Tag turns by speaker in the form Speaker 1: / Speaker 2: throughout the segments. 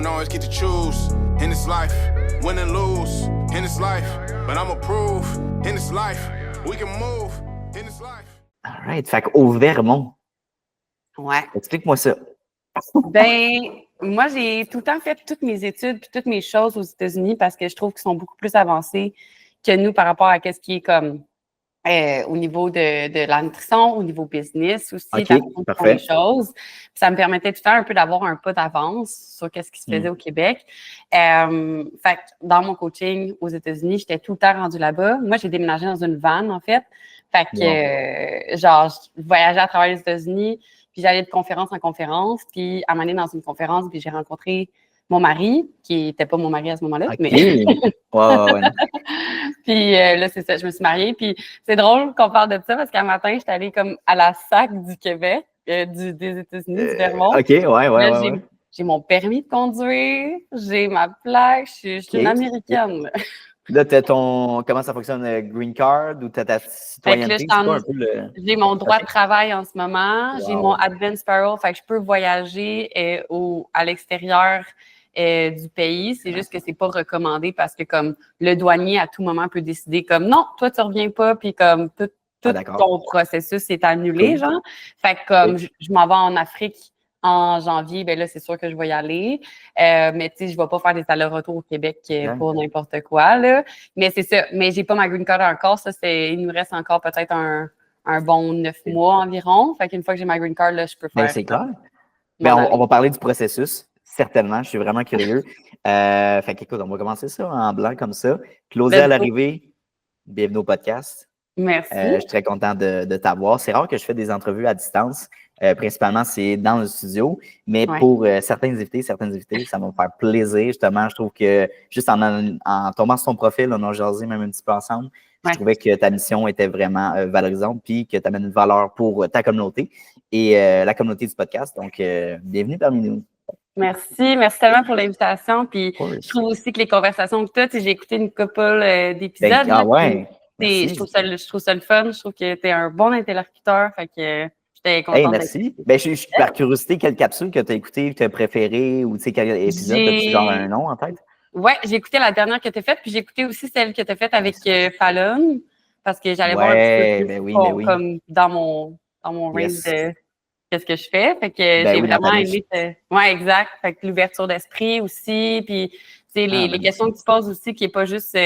Speaker 1: don't always get to choose in this life, win and lose in this life, but I'ma prove in this life, we can move in this life.
Speaker 2: All right. Fait qu'au Vermont.
Speaker 3: Ouais.
Speaker 2: Explique-moi ça.
Speaker 3: Ben, moi, j'ai tout le temps fait toutes mes études puis toutes mes choses aux États-Unis parce que je trouve qu'ils sont beaucoup plus avancés que nous par rapport à ce qui est comme au niveau de la nutrition, au niveau business aussi,
Speaker 2: OK,
Speaker 3: les choses. Puis ça me permettait tout le temps un peu d'avoir un pas d'avance sur ce qui se faisait au Québec. Fait que dans mon coaching aux États-Unis, j'étais tout le temps rendue là-bas. Moi, j'ai déménagé dans une van, en fait. Fait que, je voyageais à travers les États-Unis, puis j'allais de conférence en conférence. Puis, à un moment donné, dans une conférence, puis j'ai rencontré mon mari, qui n'était pas mon mari à ce moment-là.
Speaker 2: OK.
Speaker 3: Mais...
Speaker 2: ouais.
Speaker 3: Puis là, c'est ça, je me suis mariée. Puis c'est drôle qu'on parle de ça parce qu'un matin, j'étais allée comme à la SAC du Québec, des États-unis, du Vermont.
Speaker 2: OK, ouais.
Speaker 3: J'ai mon permis de conduire, j'ai ma plaque, je suis une Américaine.
Speaker 2: Là, t'as comment ça fonctionne, green card ou t'as ta citoyenneté?
Speaker 3: J'ai mon droit de travail en ce moment, j'ai mon advance parole, fait que je peux voyager à l'extérieur du pays. C'est juste que c'est pas recommandé parce que comme le douanier à tout moment peut décider comme non, toi tu reviens pas, puis comme tout ton processus est annulé, genre. Fait que comme je m'en vais en Afrique en janvier, ben là, c'est sûr que je vais y aller. Mais tu sais, je vais pas faire des allers-retours au Québec pour n'importe quoi, là. Mais c'est ça. Mais j'ai pas ma green card encore. Ça, il nous reste encore peut-être un bon 9 mois environ. Fait qu'une fois que j'ai ma green card, là, je peux faire.
Speaker 2: Ben, c'est clair. Ben, on va parler du processus. Certainement. Je suis vraiment curieux. Fait qu'écoute, on va commencer ça en blanc comme ça. Claudia à l'arrivée. Bienvenue au podcast.
Speaker 3: Merci.
Speaker 2: Je suis très content de t'avoir. C'est rare que je fais des entrevues à distance. Principalement, c'est dans le studio. Mais pour certains invités, ça va me faire plaisir. Justement, je trouve que juste en tombant sur ton profil, on a jasé même un petit peu ensemble. Je trouvais que ta mission était vraiment valorisante puis que tu amènes une valeur pour ta communauté et la communauté du podcast. Donc, bienvenue parmi nous.
Speaker 3: Merci tellement pour l'invitation. Puis je trouve aussi que les conversations que tu as, j'ai écouté une couple d'épisodes. Je trouve ça le fun. Je trouve que tu es un bon interlocuteur. Fait que j'étais contente.
Speaker 2: Hey, merci. Ben, je suis par curiosité, quelle capsule que tu as écoutée, que tu as préférée ou quel épisode, as-tu genre un nom en tête?
Speaker 3: Oui, j'ai écouté la dernière que tu as faite, puis j'ai écouté aussi celle que tu as faite avec Fallon, parce que j'allais voir un petit peu plus comme dans mon range de qu'est-ce que je fais. Fait que j'ai vraiment aimé. Oui, exact. Fait que l'ouverture d'esprit aussi, puis les questions que tu poses aussi, qui n'est pas juste.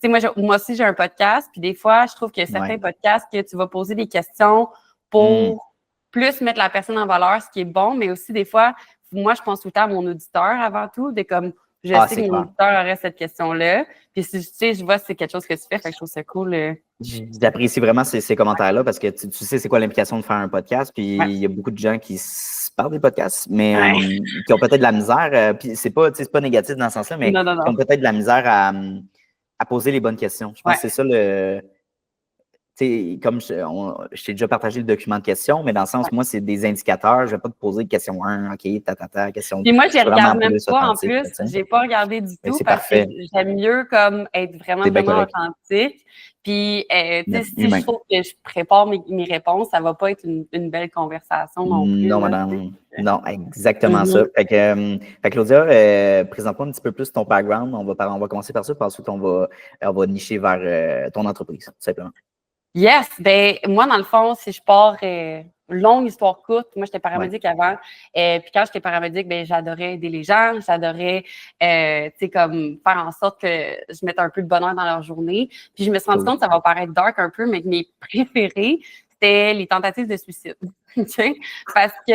Speaker 3: Moi aussi, j'ai un podcast, puis des fois, je trouve qu'il y a certains podcasts que tu vas poser des questions pour plus mettre la personne en valeur, ce qui est bon, mais aussi des fois, moi, je pense tout le temps à mon auditeur avant tout, de comme je sais que mon auditeur aurait cette question-là. Puis si je vois que c'est quelque chose que tu fais, fait que je trouve ça cool.
Speaker 2: J'apprécie vraiment ces commentaires-là parce que tu sais c'est quoi l'implication de faire un podcast. Puis il y a beaucoup de gens qui se parlent des podcasts, mais qui ont peut-être de la misère. Puis c'est pas négatif dans ce sens-là, mais qui ont peut-être de la misère à poser les bonnes questions. Je pense que c'est ça le. Comme je t'ai déjà partagé le document de questions, mais dans le sens, moi, c'est des indicateurs. Je ne vais pas te poser question 1, OK, question 2.
Speaker 3: Puis moi, je ne regarde même pas en plus. Je n'ai pas regardé du tout parce que j'aime mieux comme être vraiment authentique. Puis, si je trouve que je prépare mes réponses, ça ne va pas être une belle conversation non plus.
Speaker 2: Non, madame. Non, exactement ça. Fait que Claudia, présente-moi un petit peu plus ton background. On va commencer par ça, puis ensuite, on va nicher vers ton entreprise, tout simplement.
Speaker 3: Yes! Ben moi, dans le fond, si je pars longue histoire courte, moi, j'étais paramédic avant. Puis quand j'étais paramédic, ben j'adorais aider les gens, j'adorais comme faire en sorte que je mette un peu de bonheur dans leur journée. Puis je me suis rendu compte, ça va paraître dark un peu, mais que mes préférés, c'était les tentatives de suicide. Parce que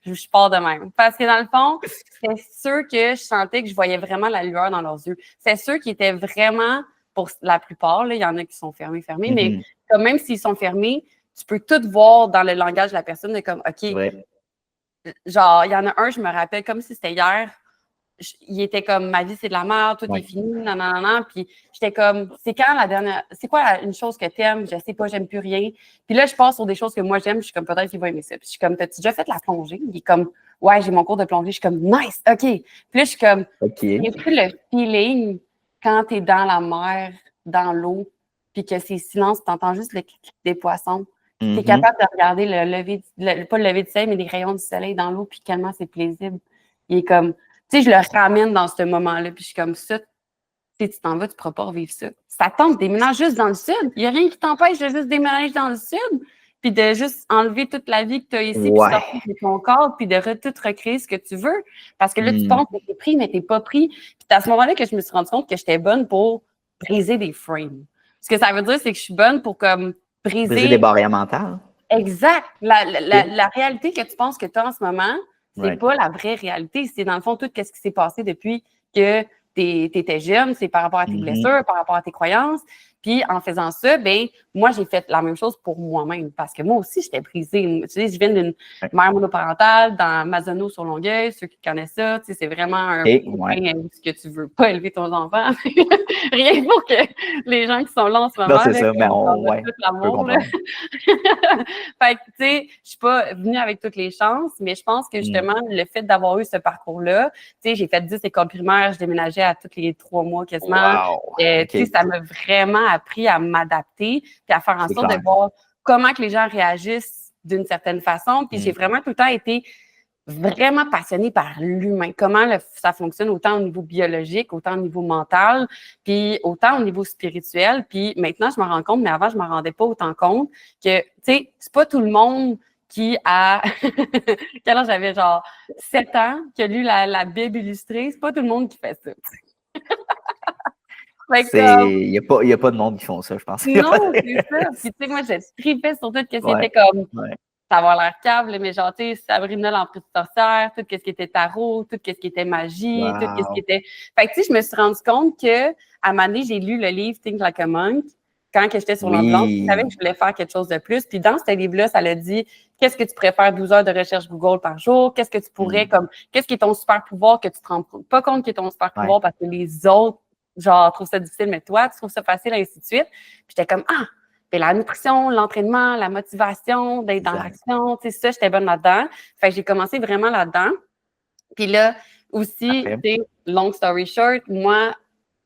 Speaker 3: je pars de même. Parce que dans le fond, c'est sûr que je sentais que je voyais vraiment la lueur dans leurs yeux. C'est sûr qu'ils étaient vraiment. Pour la plupart, là, il y en a qui sont fermés, mais comme même s'ils sont fermés, tu peux tout voir dans le langage de la personne, de comme, OK, genre, il y en a un, je me rappelle, comme si c'était hier, il était comme, ma vie, c'est de la merde, tout est fini, nanana, puis j'étais comme, c'est quoi une chose que t'aimes? Je sais pas, j'aime plus rien. Puis là, je passe sur des choses que moi, j'aime, je suis comme, peut-être qu'il va aimer ça. Puis je suis comme, t'as-tu déjà fait la plongée? Il est comme, ouais, j'ai mon cours de plongée. Je suis comme, nice, OK. Puis là, je suis comme, j'ai pris le feeling quand tu es dans la mer, dans l'eau, puis que c'est silence, tu entends juste le clic des poissons. Tu es capable de regarder pas le lever du soleil, mais des rayons du soleil dans l'eau, puis tellement c'est plaisible. il est comme, tu sais, je le ramène dans ce moment-là, puis je suis comme ça, tu t'en vas, tu ne pourras pas revivre ça. Ça tente, déménage juste dans le sud. Il n'y a rien qui t'empêche de juste déménager dans le sud, puis de juste enlever toute la vie que tu as ici, puis sortir de ton corps, puis de tout recréer ce que tu veux. Parce que là, tu penses que tu es pris, mais tu n'es pas pris. Puis c'est à ce moment-là que je me suis rendu compte que j'étais bonne pour briser des frames. Ce que ça veut dire, c'est que je suis bonne pour comme briser
Speaker 2: des barrières mentales.
Speaker 3: Exact. La réalité que tu penses que tu as en ce moment, c'est pas la vraie réalité. C'est dans le fond tout ce qui s'est passé depuis que tu étais jeune, c'est par rapport à tes blessures, par rapport à tes croyances. Puis en faisant ça, ben moi, j'ai fait la même chose pour moi-même parce que moi aussi, j'étais brisée. Tu sais, je viens d'une mère monoparentale dans Maisonneuve sur Longueuil, ceux qui connaissent ça, tu sais, c'est vraiment un point où ce que tu veux pas élever ton enfant. Rien pour que les gens qui sont là en ce moment.
Speaker 2: Non, c'est ça, mais
Speaker 3: tout l'amour. Fait que, tu sais, je suis pas venue avec toutes les chances, mais je pense que justement, le fait d'avoir eu ce parcours-là, tu sais, j'ai fait 10 écoles primaires, je déménageais à tous les 3 mois quasiment.
Speaker 2: Wow.
Speaker 3: Tu sais, ça m'a vraiment appris à m'adapter puis à faire en sorte de voir comment que les gens réagissent d'une certaine façon. Puis j'ai vraiment tout le temps été vraiment passionnée par l'humain, comment ça fonctionne autant au niveau biologique, autant au niveau mental, puis autant au niveau spirituel. Puis maintenant, je me rends compte, mais avant, je ne me rendais pas autant compte que, tu sais, c'est pas tout le monde qui a, quel âge j'avais, genre 7 ans, qui a lu la Bible illustrée, c'est pas tout le monde qui fait ça.
Speaker 2: Il n'y a pas de monde qui font ça, je pense.
Speaker 3: Non, c'est ça. Puis, tu sais, moi, j'ai tripé sur tout ce qui était comme, ça va l'air câble, mais genre, tu sais, Sabrina l'emprise sorcière, tout ce qui était tarot, tout ce qui était magie, tout ce qui était. Fait que, tu sais, je me suis rendu compte que, à un moment donné, j'ai lu le livre Think Like a Monk quand j'étais sur l'ambulance. Je savais que je voulais faire quelque chose de plus. Puis, dans ce livre-là, ça l'a dit qu'est-ce que tu préfères 12 heures de recherche Google par jour? Qu'est-ce que tu pourrais, qu'est-ce qui est ton super pouvoir que tu te rends pas compte qui est ton super pouvoir parce que les autres, genre, trouvent ça difficile, mais toi, tu trouves ça facile, ainsi de suite. Puis, j'étais comme, puis la nutrition, l'entraînement, la motivation, d'être dans l'action, tu sais, ça, j'étais bonne là-dedans. Fait que j'ai commencé vraiment là-dedans. Puis là, aussi, tu sais, long story short, moi,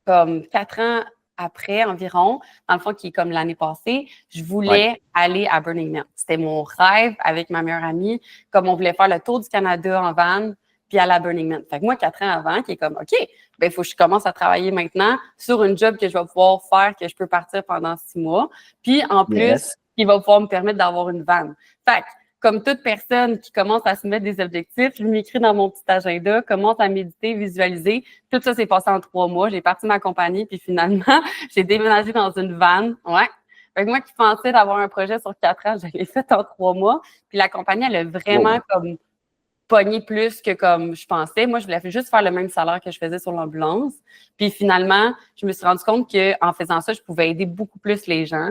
Speaker 3: comme 4 ans après environ, dans le fond, qui est comme l'année passée, je voulais aller à Burning Man. C'était mon rêve avec ma meilleure amie, comme on voulait faire le tour du Canada en van, puis aller à Burning Man. Fait que moi, 4 ans avant, qui est comme, OK, ben il faut que je commence à travailler maintenant sur une job que je vais pouvoir faire, que je peux partir pendant 6 mois. Puis, en plus, qui va pouvoir me permettre d'avoir une van. Fait que, comme toute personne qui commence à se mettre des objectifs, je m'écris dans mon petit agenda, commence à méditer, visualiser. Tout ça s'est passé en 3 mois. J'ai parti ma compagnie, puis finalement, j'ai déménagé dans une van. Ouais. Fait que moi qui pensais d'avoir un projet sur 4 ans, je l'ai fait en 3 mois. Puis la compagnie, elle a vraiment comme pogné plus que comme je pensais. Moi, je voulais juste faire le même salaire que je faisais sur l'ambulance. Puis finalement, je me suis rendu compte qu'en faisant ça, je pouvais aider beaucoup plus les gens.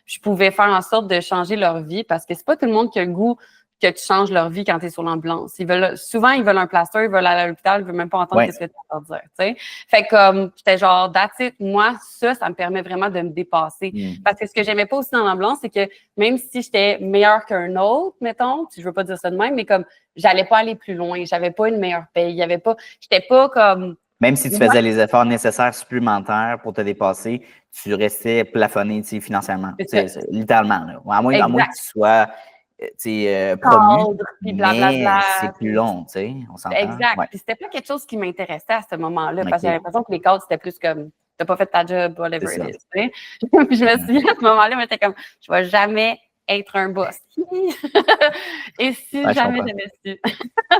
Speaker 3: Je pouvais faire en sorte de changer leur vie parce que c'est pas tout le monde qui a le goût que tu changes leur vie quand tu es sur l'ambulance. Souvent, ils veulent un plaster, ils veulent aller à l'hôpital, ils veulent même pas entendre ce que tu as à dire, tu sais. Fait que comme, j'étais genre, that's it. Moi, ça me permet vraiment de me dépasser. Parce que ce que j'aimais pas aussi dans l'ambulance, c'est que même si j'étais meilleure qu'un autre, mettons, je veux pas dire ça de même, mais comme, j'allais pas aller plus loin, j'avais pas une meilleure paye, j'étais pas comme...
Speaker 2: Même si tu faisais les efforts nécessaires supplémentaires pour te dépasser, tu restais plafonné financièrement. Littéralement. Là. À moins que tu sois promu, mais c'est plus long, tu sais, on s'entend.
Speaker 3: Exact. Puis c'était pas quelque chose qui m'intéressait à ce moment-là, parce que j'avais l'impression que les cadres, c'était plus comme t'as pas fait ta job, whatever it is. Tu sais? Puis je me souviens à ce moment-là, j'étais comme je vais jamais être un boss. Et si jamais j'avais su.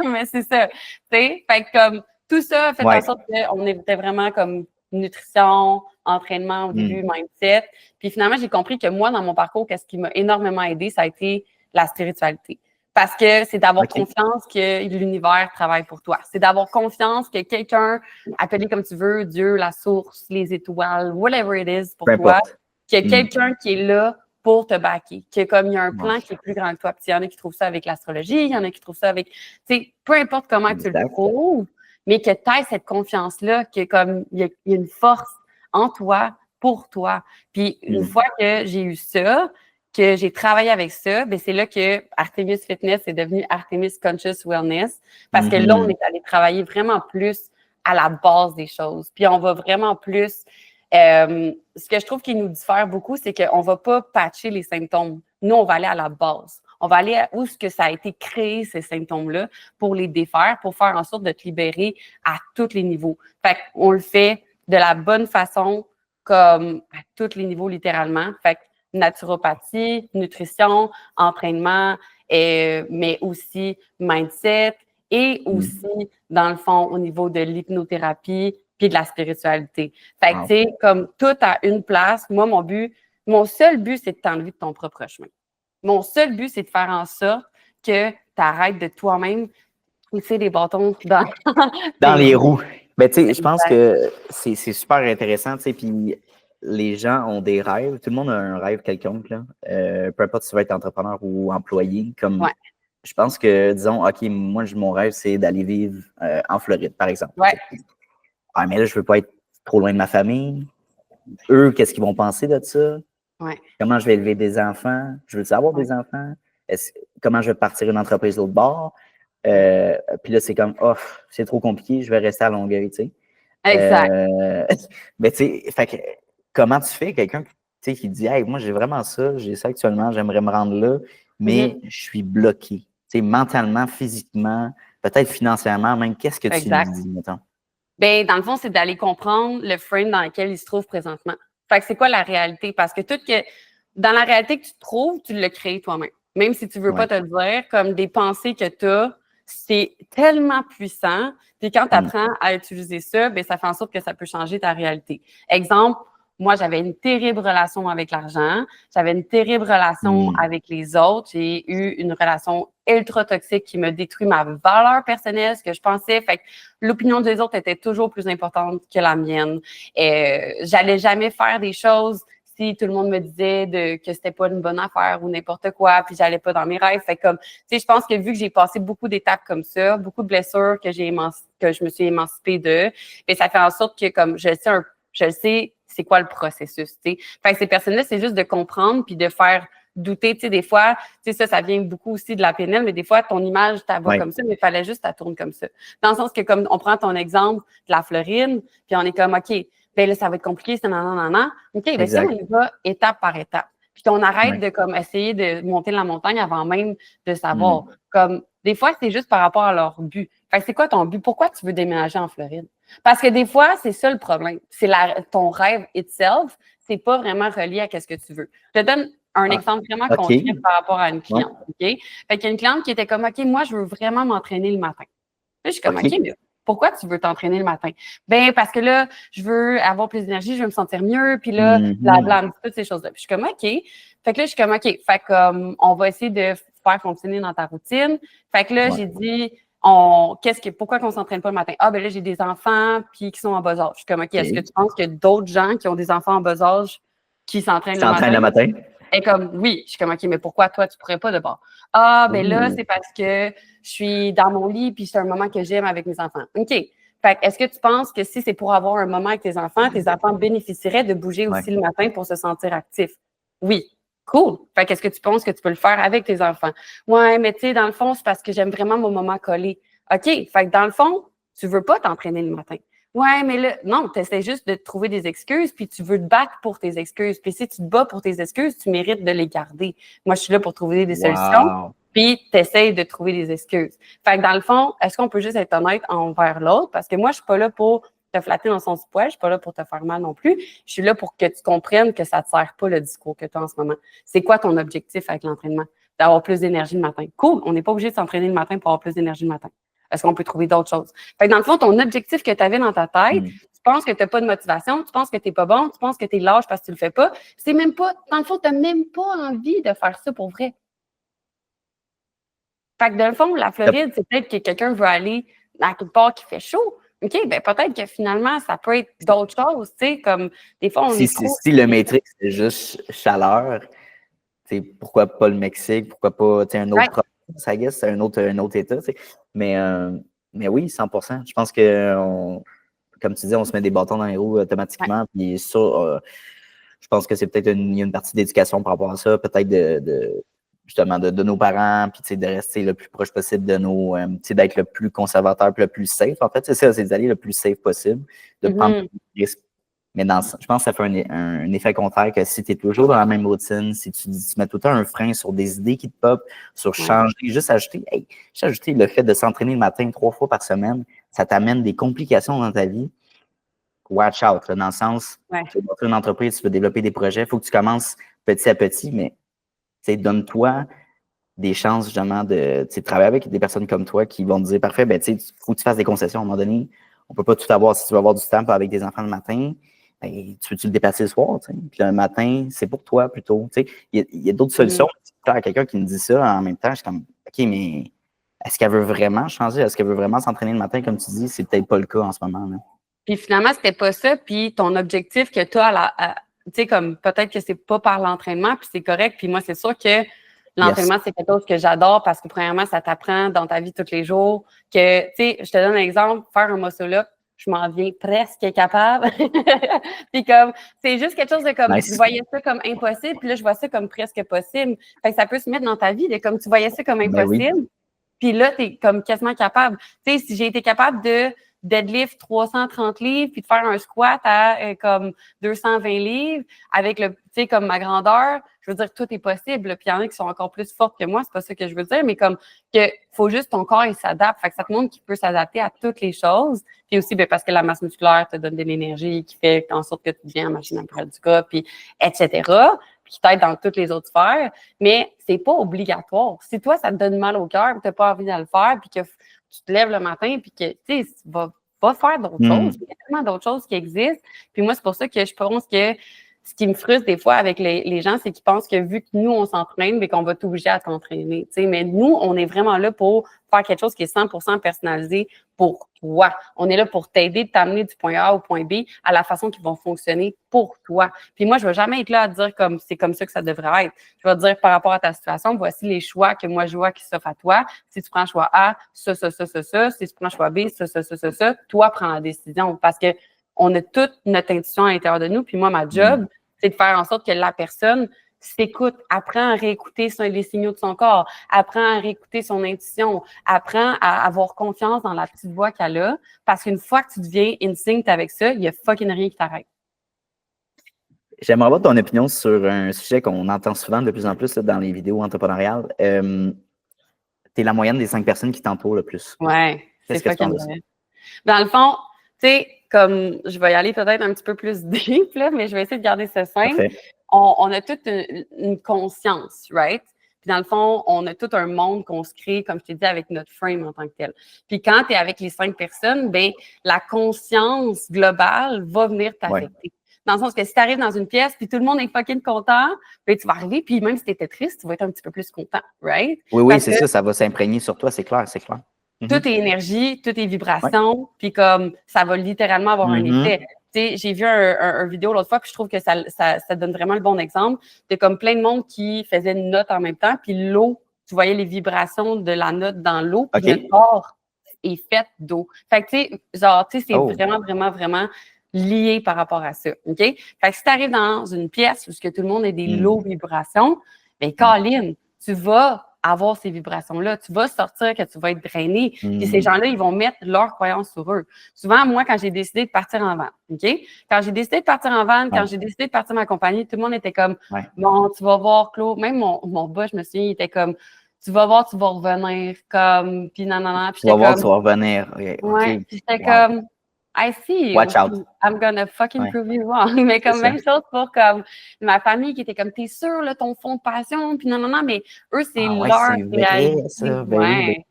Speaker 3: Mais c'est ça. Tu sais, fait que comme tout ça a fait en sorte qu'on était vraiment comme nutrition, entraînement au début, mindset. Puis finalement, j'ai compris que moi, dans mon parcours, qu'est-ce qui m'a énormément aidé, ça a été la spiritualité. Parce que c'est d'avoir confiance que l'univers travaille pour toi. C'est d'avoir confiance que quelqu'un, appelé comme tu veux, Dieu, la source, les étoiles, whatever it is pour toi, qu'il y a quelqu'un qui est là pour te backer. Que comme il y a un plan qui est plus grand que toi. Puis il y en a qui trouvent ça avec l'astrologie, il y en a qui trouvent ça avec, tu sais, peu importe comment tu le trouves, mais que tu aies cette confiance-là, que comme il y a une force en toi, pour toi. Puis une fois que j'ai eu ça, que j'ai travaillé avec ça, ben c'est là que Artemis Fitness est devenu Artemis Conscious Wellness, parce que là, on est allé travailler vraiment plus à la base des choses. Puis on va vraiment plus... ce que je trouve qui nous diffère beaucoup, c'est qu'on ne va pas patcher les symptômes. Nous, on va aller à la base. On va aller où est-ce que ça a été créé, ces symptômes-là, pour les défaire, pour faire en sorte de te libérer à tous les niveaux. Fait qu'on le fait de la bonne façon, comme à tous les niveaux, littéralement. Fait que naturopathie, nutrition, entraînement, mais aussi mindset et aussi, dans le fond, au niveau de l'hypnothérapie puis de la spiritualité. Fait que, tu sais, comme tout à une place, moi, mon seul but, c'est de t'enlever de ton propre chemin. Mon seul but, c'est de faire en sorte que tu arrêtes de toi-même pousser des bâtons
Speaker 2: dans les roues. Ben, tu sais, je pense que c'est super intéressant, tu sais, puis les gens ont des rêves. Tout le monde a un rêve quelconque, là. Peu importe si tu veux être entrepreneur ou employé. Comme, je pense que, disons, OK, moi, mon rêve, c'est d'aller vivre en Floride, par exemple.
Speaker 3: Ouais.
Speaker 2: Ah, mais là, je veux pas être trop loin de ma famille. Eux, qu'est-ce qu'ils vont penser de ça?
Speaker 3: Ouais.
Speaker 2: Comment je vais élever des enfants? Je veux avoir des enfants? Comment je vais partir une entreprise de l'autre bord? Puis là, c'est comme, oh, c'est trop compliqué, je vais rester à Longueuil, tu sais.
Speaker 3: Exact.
Speaker 2: Mais tu sais, fait que, comment tu fais quelqu'un qui dit, hey, moi, j'ai vraiment ça, j'ai ça actuellement, j'aimerais me rendre là, mais je suis bloqué. Tu sais, mentalement, physiquement, peut-être financièrement, même, qu'est-ce que tu lui dis, mettons?
Speaker 3: Bien, dans le fond, c'est d'aller comprendre le frame dans lequel il se trouve présentement. Fait que c'est quoi la réalité? Parce que dans la réalité que tu te trouves, tu l'as créé toi-même. Même si tu veux pas te le dire, comme des pensées que tu as, c'est tellement puissant. Puis quand tu apprends à utiliser ça, bien, ça fait en sorte que ça peut changer ta réalité. Exemple, moi, j'avais une terrible relation avec l'argent. J'avais une terrible relation avec les autres. J'ai eu une relation ultra toxique qui m'a détruit ma valeur personnelle, ce que je pensais. Fait que l'opinion des autres était toujours plus importante que la mienne. J'allais jamais faire des choses si tout le monde me disait que c'était pas une bonne affaire ou n'importe quoi, puis j'allais pas dans mes rêves. Fait comme, tu sais, je pense que vu que j'ai passé beaucoup d'étapes comme ça, beaucoup de blessures que je me suis émancipée de, et ça fait en sorte que comme je sais c'est quoi le processus, tu sais. Fait que ces personnes-là, c'est juste de comprendre puis de faire douter, tu sais, des fois, tu sais, ça vient beaucoup aussi de la PNL, mais des fois, ton image, tu vois comme ça, mais il fallait juste que tu tournes comme ça. Dans le sens que, comme on prend ton exemple de la Floride, puis on est comme, OK, ben là, ça va être compliqué, c'est non. OK, ben si on y va étape par étape. Puis qu'on arrête de, comme, essayer de monter la montagne avant même de savoir. Comme, des fois, c'est juste par rapport à leur but. Fait que c'est quoi ton but? Pourquoi tu veux déménager en Floride? Parce que des fois, c'est ça le problème. C'est ton rêve itself, c'est pas vraiment relié à ce que tu veux. Je te donne un exemple vraiment concret par rapport à une cliente. OK? Fait qu'il y a une cliente qui était comme, OK, moi, je veux vraiment m'entraîner le matin. Là, je suis comme, OK, mais pourquoi tu veux t'entraîner le matin? Ben, parce que là, je veux avoir plus d'énergie, je veux me sentir mieux, puis là, blabla, toutes ces choses-là. Puis je suis comme, OK. Fait que là, je suis comme, OK. Fait que, on va essayer de faire fonctionner dans ta routine. Fait que là, j'ai dit, pourquoi qu'on s'entraîne pas le matin? Ah, ben là, j'ai des enfants puis qui sont en bas âge. Je suis comme, OK, est-ce que tu penses qu'il y a d'autres gens qui ont des enfants en bas âge qui s'entraînent le matin? Et comme, oui. Je suis comme, OK, mais pourquoi toi, tu pourrais pas de bord? Ah, ben là, c'est parce que je suis dans mon lit puis c'est un moment que j'aime avec mes enfants. OK. Fait est-ce que tu penses que si c'est pour avoir un moment avec tes enfants bénéficieraient de bouger aussi le matin pour se sentir actifs? Oui. Cool. Fait qu'est-ce que tu penses que tu peux le faire avec tes enfants? Ouais, mais tu sais, dans le fond, c'est parce que j'aime vraiment mon moment collé. OK. Fait que dans le fond, tu veux pas t'entraîner le matin. Ouais, mais là, non, tu essaies juste de te trouver des excuses, puis tu veux te battre pour tes excuses. Puis si tu te bats pour tes excuses, tu mérites de les garder. Moi, je suis là pour trouver des solutions, puis tu essaies de trouver des excuses. Fait que dans le fond, est-ce qu'on peut juste être honnête envers l'autre? Parce que moi, je suis pas là pour te flatter dans son poil, je suis pas là pour te faire mal non plus. Je suis là pour que tu comprennes que ça te sert pas le discours que tu as en ce moment. C'est quoi ton objectif avec l'entraînement? D'avoir plus d'énergie le matin. Cool, on n'est pas obligé de s'entraîner le matin pour avoir plus d'énergie le matin. Est-ce qu'on peut trouver d'autres choses? Fait que dans le fond, ton objectif que tu avais dans ta tête, tu penses que tu n'as pas de motivation, tu penses que tu n'es pas bon, tu penses que tu es lâche parce que tu le fais pas. C'est même pas, dans le fond, tu n'as même pas envie de faire ça pour vrai. Fait que dans le fond, la Floride, c'est peut-être que quelqu'un veut aller dans quelque part qui fait chaud. OK, ben peut-être que finalement, ça peut être d'autres choses, tu sais, comme des fois, on est
Speaker 2: si le Matrix, c'est juste chaleur, pourquoi pas le Mexique, pourquoi pas un autre province, I guess, c'est un autre État, t'sais. Mais oui, 100%. Je pense que, comme tu dis, on se met des bâtons dans les roues automatiquement, puis ça, je pense que c'est peut-être une partie d'éducation par rapport à ça, peut-être justement de nos parents, puis de rester le plus proche possible de nos, d'être le plus conservateur, puis le plus safe. En fait, c'est ça, c'est d'aller le plus safe possible, de prendre des risques Mais je pense que ça fait un effet contraire que si tu es toujours dans la même routine, si tu mets tout le temps un frein sur des idées qui te pop, sur changer, juste ajouter le fait de s'entraîner le matin 3 fois par semaine, ça t'amène des complications dans ta vie. Watch out, là, dans le sens, tu veux monter une entreprise, tu veux développer des projets, il faut que tu commences petit à petit, mais donne-toi des chances justement de travailler avec des personnes comme toi qui vont te dire, parfait, ben il faut que tu fasses des concessions à un moment donné. On peut pas tout avoir. Si tu veux avoir du temps avec des enfants le matin, ben, tu veux-tu le dépasser le soir? T'sais? Puis le matin, c'est pour toi plutôt. Il y a d'autres solutions. À quelqu'un qui me dit ça en même temps, je suis comme, OK, mais est-ce qu'elle veut vraiment changer? Est-ce qu'elle veut vraiment s'entraîner le matin, comme tu dis? C'est peut-être pas le cas en ce moment. Là.
Speaker 3: Puis finalement, c'était pas ça. Puis ton objectif que tu as, tu sais, comme peut-être que c'est pas par l'entraînement, puis c'est correct. Puis moi, c'est sûr que l'entraînement, c'est quelque chose que j'adore parce que premièrement, ça t'apprend dans ta vie tous les jours que, tu sais, je te donne un exemple, faire un muscle-up, je m'en viens presque capable. Puis comme, c'est juste quelque chose de comme, tu voyais ça comme impossible, puis là, je vois ça comme presque possible. Fait que ça peut se mettre dans ta vie, de comme tu voyais ça comme impossible, puis là, t'es comme quasiment capable. Tu sais, si j'ai été capable de deadlift 330 livres, puis de faire un squat à comme 220 livres, avec le, tu sais, comme ma grandeur, je veux dire, tout est possible. Puis il y en a qui sont encore plus fortes que moi, c'est pas ça que je veux dire, mais comme que faut juste ton corps, il s'adapte. Fait que ça te montre qu'il peut s'adapter à toutes les choses. Puis aussi, ben, parce que la masse musculaire te donne de l'énergie qui fait en sorte que tu deviens en machine à perdre du gras, puis etc. Puis qui t'aide dans toutes les autres sphères. Mais c'est pas obligatoire. Si toi, ça te donne mal au cœur, tu n'as pas envie de le faire, puis que tu te lèves le matin, puis que, tu sais, va faire d'autres choses. Il y a tellement d'autres choses qui existent. Puis moi, c'est pour ça que je pense que ce qui me frustre des fois avec les gens, c'est qu'ils pensent que vu que nous, on s'entraîne, mais qu'on va t'obliger à t'entraîner. Tu sais, mais nous, on est vraiment là pour faire quelque chose qui est 100% personnalisé pour toi. On est là pour t'aider, de t'amener du point A au point B à la façon qu'ils vont fonctionner pour toi. Puis moi, je ne vais jamais être là à dire comme c'est comme ça que ça devrait être. Je vais te dire par rapport à ta situation, voici les choix que moi je vois qui s'offrent à toi. Si tu prends le choix A, ça. Si tu prends le choix B, ça. Toi, prends la décision parce que on a toute notre intuition à l'intérieur de nous. Puis moi, ma job, c'est de faire en sorte que la personne s'écoute, apprend à réécouter les signaux de son corps, apprend à réécouter son intuition, apprend à avoir confiance dans la petite voix qu'elle a. Parce qu'une fois que tu deviens instinct avec ça, il n'y a fucking rien qui t'arrête.
Speaker 2: J'aimerais avoir ton opinion sur un sujet qu'on entend souvent de plus en plus là, dans les vidéos entrepreneuriales. Tu es la moyenne des 5 personnes qui t'entourent le plus.
Speaker 3: Oui, c'est fucking vrai. Dans le fond, tu sais, comme je vais y aller peut-être un petit peu plus deep, là, mais je vais essayer de garder ça simple. On a toute une conscience, right? Puis dans le fond, on a tout un monde qu'on se crée, comme je t'ai dit, avec notre frame en tant que tel. Puis quand tu es avec les 5 personnes, bien, la conscience globale va venir t'affecter. Dans le sens que si tu arrives dans une pièce, puis tout le monde est fucking content, bien, tu vas arriver, puis même si tu étais triste, tu vas être un petit peu plus content, right?
Speaker 2: Oui, c'est ça va s'imprégner sur toi, c'est clair.
Speaker 3: Tout est énergie, tout est vibration, puis comme ça va littéralement avoir un effet. Tu sais, j'ai vu un vidéo l'autre fois, puis je trouve que ça donne vraiment le bon exemple. C'est comme plein de monde qui faisait une note en même temps, puis l'eau, tu voyais les vibrations de la note dans l'eau, puis le corps est fait d'eau. Fait que, tu sais, genre, tu sais, c'est vraiment lié par rapport à ça, OK? Fait que si tu arrives dans une pièce où tout le monde a des low vibrations, bien, Colin, tu vas avoir ces vibrations-là. Tu vas sortir que tu vas être drainé. Puis ces gens-là, ils vont mettre leurs croyances sur eux. Souvent, moi, quand j'ai décidé de partir en vente, OK? Quand j'ai décidé de partir en vente, quand j'ai décidé de partir ma compagnie, tout le monde était comme, bon, tu vas voir, Claude. Même mon boss, je me souviens, il était comme, tu vas voir, tu vas revenir, comme, puis non. Puis
Speaker 2: tu vas voir, tu vas revenir.
Speaker 3: Ouais, puis j'étais comme, I see you.
Speaker 2: Watch out.
Speaker 3: I'm gonna fucking prove you wrong. Mais comme même chose pour comme ma famille qui était comme, t'es sûr, là, ton fond de passion, puis non, mais eux, c'est leur réalité.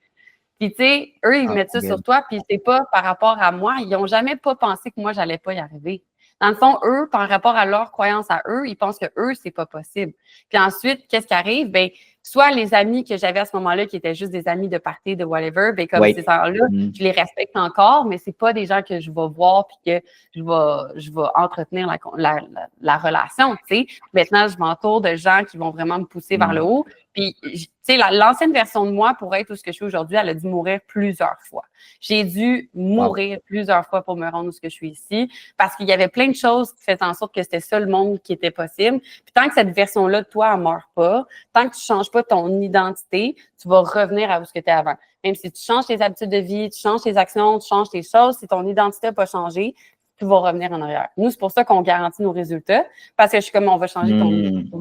Speaker 3: Puis tu sais, eux, ils mettent ça sur toi, puis c'est pas par rapport à moi. Ils n'ont jamais pas pensé que moi, j'allais pas y arriver. Dans le fond, eux, par rapport à leur croyance à eux, ils pensent que eux, c'est pas possible. Puis ensuite, qu'est-ce qui arrive? Ben, soit les amis que j'avais à ce moment-là, qui étaient juste des amis de party, de whatever, ben comme ces gens-là, je les respecte encore, mais c'est pas des gens que je vais voir puis que je vais entretenir la relation, tu sais. Maintenant, je m'entoure de gens qui vont vraiment me pousser vers le haut. Puis, tu sais, l'ancienne version de moi, pour être où ce que je suis aujourd'hui, elle a dû mourir plusieurs fois. J'ai dû mourir plusieurs fois pour me rendre où ce que je suis ici, parce qu'il y avait plein de choses qui faisaient en sorte que c'était ça le monde qui était possible. Puis tant que cette version-là de toi, elle ne meurt pas, tant que tu ne changes pas ton identité, tu vas revenir à où ce que tu es avant. Même si tu changes tes habitudes de vie, tu changes tes actions, tu changes tes choses, si ton identité n'a pas changé, tu vas revenir en arrière. Nous, c'est pour ça qu'on garantit nos résultats, parce que je suis comme, on va changer ton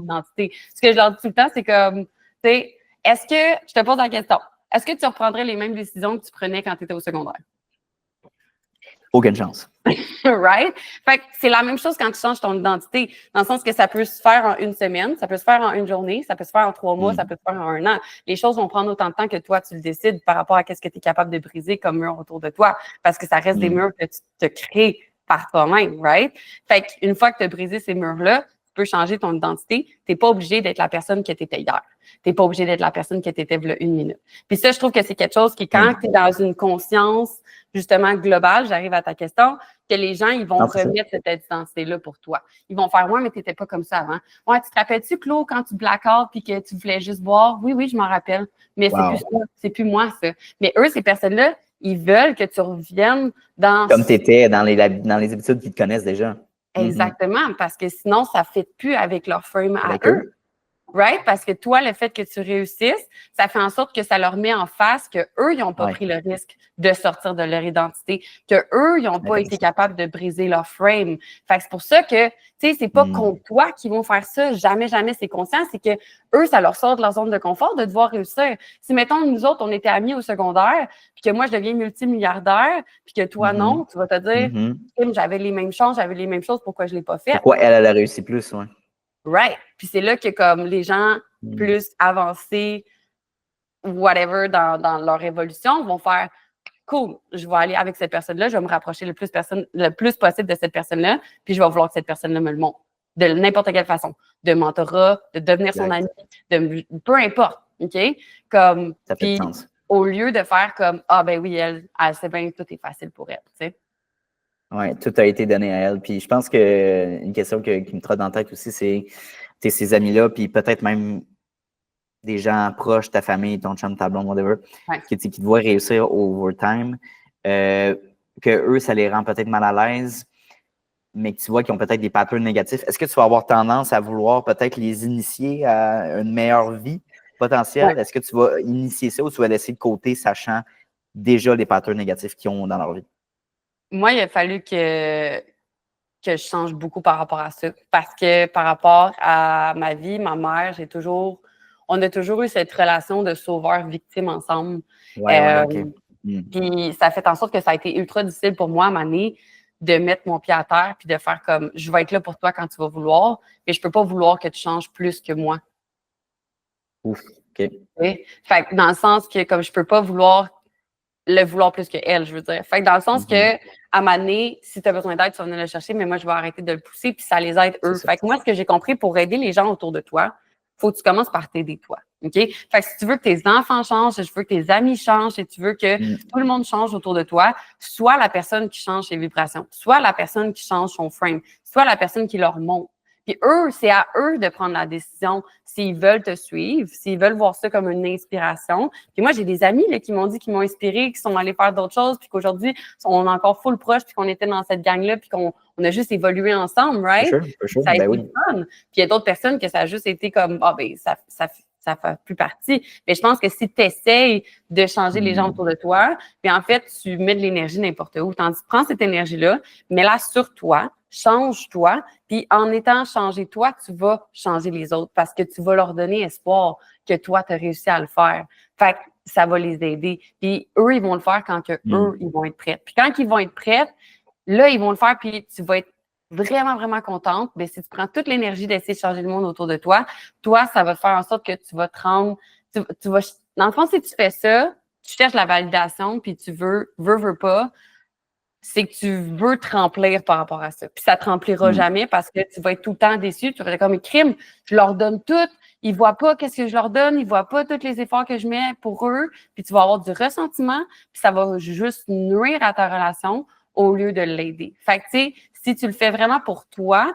Speaker 3: identité. Ce que je leur dis tout le temps, c'est comme, tu sais, est-ce que, je te pose la question, est-ce que tu reprendrais les mêmes décisions que tu prenais quand tu étais au secondaire?
Speaker 2: Aucune chance.
Speaker 3: Right? Fait que c'est la même chose quand tu changes ton identité, dans le sens que ça peut se faire en une semaine, ça peut se faire en une journée, ça peut se faire en 3 mois, ça peut se faire en 1 an. Les choses vont prendre autant de temps que toi, tu le décides par rapport à ce que tu es capable de briser comme mur autour de toi, parce que ça reste des murs que tu te crées par toi-même, right? Fait qu'une fois que tu as brisé ces murs-là, tu peux changer ton identité. Tu n'es pas obligé d'être la personne que tu étais hier. Tu n'es pas obligé d'être la personne que tu étais il y a 1 minute. Puis ça, je trouve que c'est quelque chose qui, quand tu es dans une conscience, justement, globale, j'arrive à ta question, que les gens, ils vont remettre cette identité-là pour toi. Ils vont faire « Ouais, mais tu n'étais pas comme ça avant. » Ouais, tu te rappelles-tu, Claude, quand tu black-out puis que tu voulais juste boire? Oui, oui, je m'en rappelle. Mais c'est plus ça. C'est plus moi, ça. Mais eux, ces personnes-là, ils veulent que tu reviennes dans…
Speaker 2: Comme tu étais dans les habitudes qu'ils te connaissent déjà.
Speaker 3: Exactement, parce que sinon, ça ne fit plus avec leur frame à eux. Right? Parce que toi, le fait que tu réussisses, ça fait en sorte que ça leur met en face qu'eux, ils n'ont pas pris le risque de sortir de leur identité, qu'eux, ils n'ont pas été capables de briser leur frame. Fait que c'est pour ça que, tu sais, c'est pas contre toi qu'ils vont faire ça. Jamais, jamais, c'est conscient. C'est que eux, ça leur sort de leur zone de confort de devoir réussir. Si, mettons, nous autres, on était amis au secondaire, puis que moi, je deviens multimilliardaire, puis que toi, non, tu vas te dire, j'avais les mêmes chances, j'avais les mêmes choses, pourquoi je ne l'ai pas fait?
Speaker 2: Pourquoi elle a réussi plus, ouais.
Speaker 3: Right. Puis c'est là que comme les gens plus avancés, whatever, dans leur évolution, vont faire « Cool, je vais aller avec cette personne-là, je vais me rapprocher le plus possible de cette personne-là, puis je vais vouloir que cette personne-là me le montre. De n'importe quelle façon. De mentorat, de devenir son ami, peu importe. OK? Comme,
Speaker 2: ça fait sens.
Speaker 3: Au lieu de faire comme « Ah, ben oui, elle sait bien que tout est facile pour elle. » Tu sais?
Speaker 2: Oui, tout a été donné à elle. Puis je pense qu'une question qui me trotte dans la tête aussi, c'est ces amis-là, puis peut-être même des gens proches, ta famille, ton chum, ta blonde, whatever, qui te voient réussir overtime, que eux, ça les rend peut-être mal à l'aise, mais que tu vois qu'ils ont peut-être des patterns négatifs. Est-ce que tu vas avoir tendance à vouloir peut-être les initier à une meilleure vie potentielle? Est-ce que tu vas initier ça ou tu vas laisser de côté, sachant déjà les patterns négatifs qu'ils ont dans leur vie?
Speaker 3: Moi, il a fallu que je change beaucoup par rapport à ça. Parce que par rapport à ma vie, ma mère, on a toujours eu cette relation de sauveur-victime ensemble. Puis ça fait en sorte que ça a été ultra difficile pour moi à m'amener de mettre mon pied à terre puis de faire comme je vais être là pour toi quand tu vas vouloir, mais je peux pas vouloir que tu changes plus que moi.
Speaker 2: Ouf, OK.
Speaker 3: Fait que dans le sens que comme je peux pas vouloir plus que elle, je veux dire. Fait que dans le sens que, à m'amener, si tu as besoin d'aide, tu vas venir le chercher, mais moi, je vais arrêter de le pousser, puis ça les aide eux. Fait que moi, ce que j'ai compris, pour aider les gens autour de toi, il faut que tu commences par t'aider toi. OK? Fait que si tu veux que tes enfants changent, si tu veux que tes amis changent, et tu veux que tout le monde change autour de toi, sois la personne qui change ses vibrations, sois la personne qui change son frame, sois la personne qui leur montre. Puis eux, c'est à eux de prendre la décision s'ils veulent te suivre, s'ils veulent voir ça comme une inspiration. Puis moi, j'ai des amis là, qui m'ont dit qu'ils m'ont inspiré, qui sont allés faire d'autres choses, puis qu'aujourd'hui, on est encore full proche, puis qu'on était dans cette gang-là, puis qu'on a juste évolué ensemble, right?
Speaker 2: For sure.
Speaker 3: Ça a été fun. Puis il y a d'autres personnes que ça a juste été comme, ça fait plus partie. Mais je pense que si tu essayes de changer les gens autour de toi, puis en fait, tu mets de l'énergie n'importe où. Tandis que prends cette énergie-là, mets-la sur toi, change-toi, puis en étant changé toi, tu vas changer les autres parce que tu vas leur donner espoir que toi, tu as réussi à le faire. Fait que ça va les aider. Puis eux, ils vont le faire quand eux, ils vont être prêts. Puis quand ils vont être prêts, là, ils vont le faire, puis tu vas être vraiment, vraiment contente. Bien, si tu prends toute l'énergie d'essayer de changer le monde autour de toi, ça va faire en sorte que tu vas te rendre, tu vas, dans le fond, si tu fais ça, tu cherches la validation, puis tu veux pas, c'est que tu veux te remplir par rapport à ça. Puis ça te remplira jamais parce que tu vas être tout le temps déçu. Tu vas être comme, crime, je leur donne tout. Ils voient pas qu'est-ce que je leur donne. Ils voient pas tous les efforts que je mets pour eux. Puis tu vas avoir du ressentiment. Puis ça va juste nuire à ta relation au lieu de l'aider. Fait que, tu sais, si tu le fais vraiment pour toi,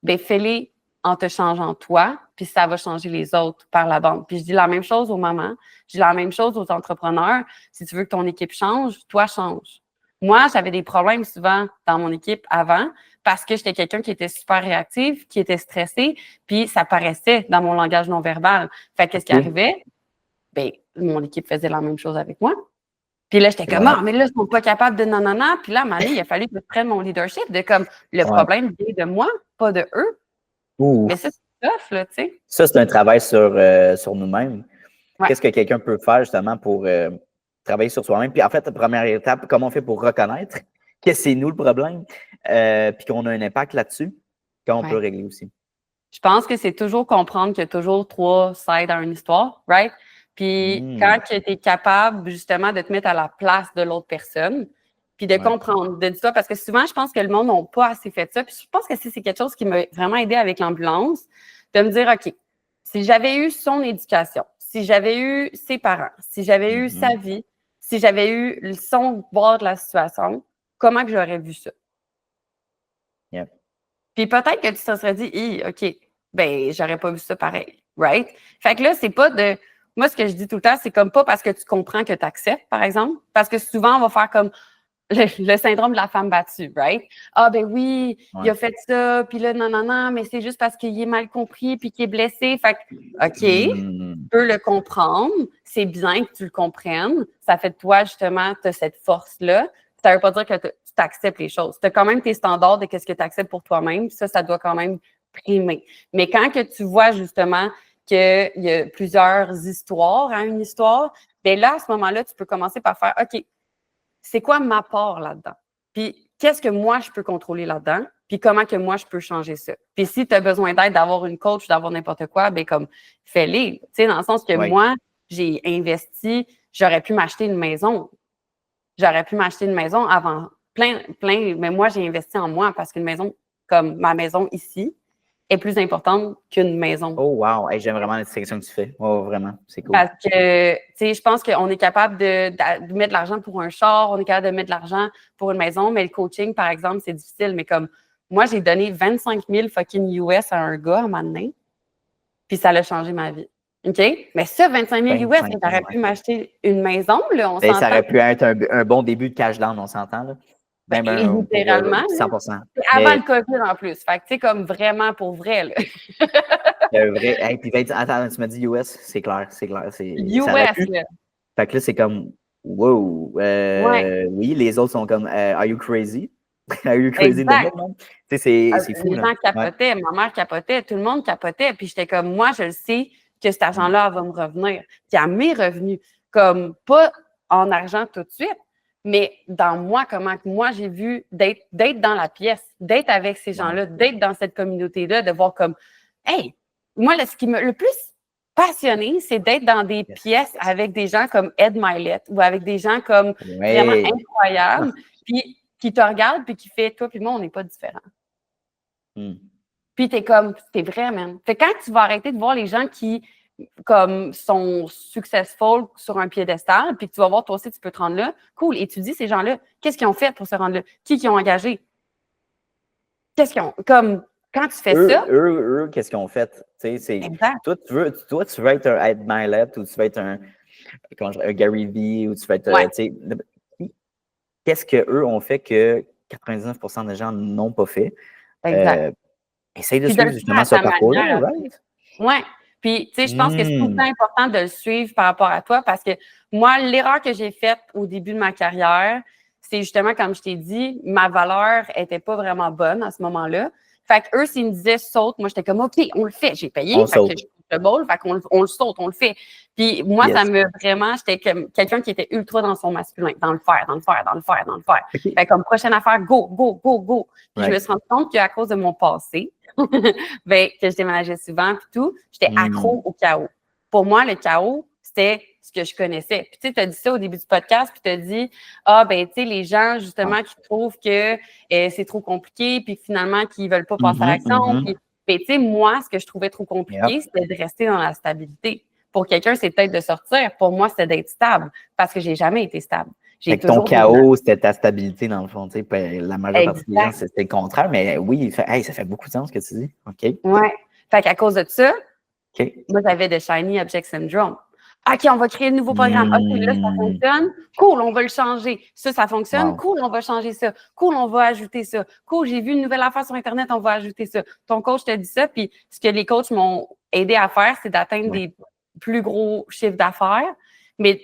Speaker 3: ben fais-le en te changeant toi, puis ça va changer les autres par la bande. Puis je dis la même chose aux mamans. Je dis la même chose aux entrepreneurs. Si tu veux que ton équipe change, toi, change. Moi, j'avais des problèmes souvent dans mon équipe avant parce que j'étais quelqu'un qui était super réactif, qui était stressé, puis ça paraissait dans mon langage non verbal. Fait qu'est-ce qui arrivait? Ben, mon équipe faisait la même chose avec moi. Puis là, j'étais comme, mais là, ils sont pas capables de non. Puis là, à un moment donné, il a fallu que je prenne mon leadership de comme, le problème vient de moi, pas de eux. Mais ça, c'est tough, là, tu sais.
Speaker 2: Ça, c'est un travail sur nous-mêmes. Ouais. Qu'est-ce que quelqu'un peut faire, justement, pour travailler sur soi-même? Puis en fait, la première étape, comment on fait pour reconnaître que c'est nous le problème, puis qu'on a un impact là-dessus, comment on peut régler aussi?
Speaker 3: Je pense que c'est toujours comprendre qu'il y a toujours 3 sides à une histoire, right? Puis quand tu es capable, justement, de te mettre à la place de l'autre personne, puis de comprendre, de dire ça, parce que souvent, je pense que le monde n'a pas assez fait ça. Puis je pense que c'est quelque chose qui m'a vraiment aidé avec l'ambulance, de me dire, OK, si j'avais eu son éducation, si j'avais eu ses parents, si j'avais eu sa vie, si j'avais eu son bord de la situation, comment que j'aurais vu ça?
Speaker 2: Yep.
Speaker 3: Puis peut-être que tu te serais dit, OK, ben j'aurais pas vu ça pareil, right? Fait que là, c'est pas de... Moi, ce que je dis tout le temps, c'est comme pas parce que tu comprends que tu acceptes, par exemple, parce que souvent, on va faire comme le syndrome de la femme battue, right? Ah, ben oui, il a fait ça, puis là, non, mais c'est juste parce qu'il est mal compris, puis qu'il est blessé. Fait que, OK, tu peux le comprendre, c'est bien que tu le comprennes, ça fait de toi, justement, tu as cette force-là. Ça veut pas dire que tu acceptes les choses. Tu as quand même tes standards de qu'est-ce que tu acceptes pour toi-même, ça doit quand même primer. Mais quand que tu vois, justement, qu'il y a plusieurs histoires à une histoire, bien là, à ce moment-là, tu peux commencer par faire, OK, c'est quoi ma part là-dedans? Puis, qu'est-ce que moi, je peux contrôler là-dedans? Puis, comment que moi, je peux changer ça? Puis, si tu as besoin d'aide, d'avoir une coach, d'avoir n'importe quoi, bien, comme, fais-les. Tu sais, dans le sens que moi, j'ai investi, j'aurais pu m'acheter une maison. J'aurais pu m'acheter une maison avant plein, mais moi, j'ai investi en moi parce qu'une maison, comme ma maison ici, est plus importante qu'une maison.
Speaker 2: Oh, wow! Hey, j'aime vraiment la distinction que tu fais. Oh, vraiment, c'est cool.
Speaker 3: Parce que, tu sais, je pense qu'on est capable de mettre de l'argent pour un char, on est capable de mettre de l'argent pour une maison, mais le coaching, par exemple, c'est difficile. Mais comme, moi, j'ai donné 25 000 fucking US à un gars à un moment donné, puis ça a changé ma vie. OK? Mais ça, 25 000 US, ça aurait pu m'acheter une maison, là, on s'entend.
Speaker 2: Ça aurait pu être un bon début de cash down, on s'entend, là.
Speaker 3: Même littéralement.
Speaker 2: 100%.
Speaker 3: Avant le COVID en plus. Fait que, tu sais, comme vraiment pour vrai, là.
Speaker 2: Vrai. Hey, puis, attends, tu m'as dit US, c'est clair.
Speaker 3: US, là.
Speaker 2: Fait que là, c'est comme, wow. Oui, les autres sont comme, are you crazy? Are you crazy? C'est fou.
Speaker 3: Les gens capotaient, ma mère capotait, tout le monde capotait. Puis j'étais comme, moi, je le sais que cet argent-là va me revenir. Puis à mes revenus, comme pas en argent tout de suite, mais dans moi, comment que moi, j'ai vu d'être dans la pièce, d'être avec ces gens-là, d'être dans cette communauté-là, de voir comme, hey, moi, ce qui m'a le plus passionné, c'est d'être dans des pièces avec des gens comme Ed Mylett ou avec des gens comme vraiment incroyables, puis qui te regardent puis qui fait, toi puis moi, on n'est pas différents. Puis t'es comme, t'es vrai, man. Fait que quand tu vas arrêter de voir les gens qui comme sont successful sur un piédestal, puis que tu vas voir, toi aussi, tu peux te rendre là, cool, étudie ces gens-là. Qu'est-ce qu'ils ont fait pour se rendre là? Qui ont engagé? Qu'est-ce qu'ils ont... Comme, quand tu fais ça...
Speaker 2: Eux, qu'est-ce qu'ils ont fait? Toi, tu veux être un Ed Mylett ou tu veux être un Gary Vee ou tu veux être... Qu'est-ce qu'eux ont fait que 99% des gens n'ont pas fait?
Speaker 3: Exact.
Speaker 2: Essaye de suivre justement ce parcours-là, right?
Speaker 3: Oui. Puis, tu sais, je pense que c'est tout le temps important de le suivre par rapport à toi parce que moi, l'erreur que j'ai faite au début de ma carrière, c'est justement, comme je t'ai dit, ma valeur n'était pas vraiment bonne à ce moment-là. Fait qu'eux, s'ils me disaient saute, moi, j'étais comme, OK, on le fait, j'ai payé.
Speaker 2: On
Speaker 3: fait que je le bol, fait qu'on le saute, on le fait. Puis moi, ça me vraiment, j'étais comme quelqu'un qui était ultra dans son masculin, dans le faire.
Speaker 2: Okay.
Speaker 3: Fait comme prochaine affaire, go. Puis je me suis rendu compte qu'à cause de mon passé, ben, que je déménageais souvent et tout, j'étais accro au chaos. Pour moi, le chaos, c'était ce que je connaissais. Puis tu sais, tu as dit ça au début du podcast, puis tu as dit, ben, tu sais, les gens, justement, qui trouvent que c'est trop compliqué, puis finalement, qui veulent pas passer à l'action. Puis, tu sais, moi, ce que je trouvais trop compliqué, c'était de rester dans la stabilité. Pour quelqu'un, c'est peut-être de sortir. Pour moi, c'était d'être stable, parce que j'ai jamais été stable.
Speaker 2: Ton chaos, c'était ta stabilité, dans le fond. Tu sais, la majeure partie des gens, c'était le contraire. Mais oui, ça fait beaucoup de sens ce que tu dis. OK.
Speaker 3: Oui. Fait qu'à cause de ça, moi, j'avais de Shiny Object Syndrome. OK, on va créer un nouveau programme. OK, là, ça fonctionne. Cool, on va le changer. Ça fonctionne. Wow. Cool, on va changer ça. Cool, on va ajouter ça. Cool, j'ai vu une nouvelle affaire sur Internet, on va ajouter ça. Ton coach te dit ça, puis ce que les coachs m'ont aidé à faire, c'est d'atteindre des plus gros chiffres d'affaires. Mais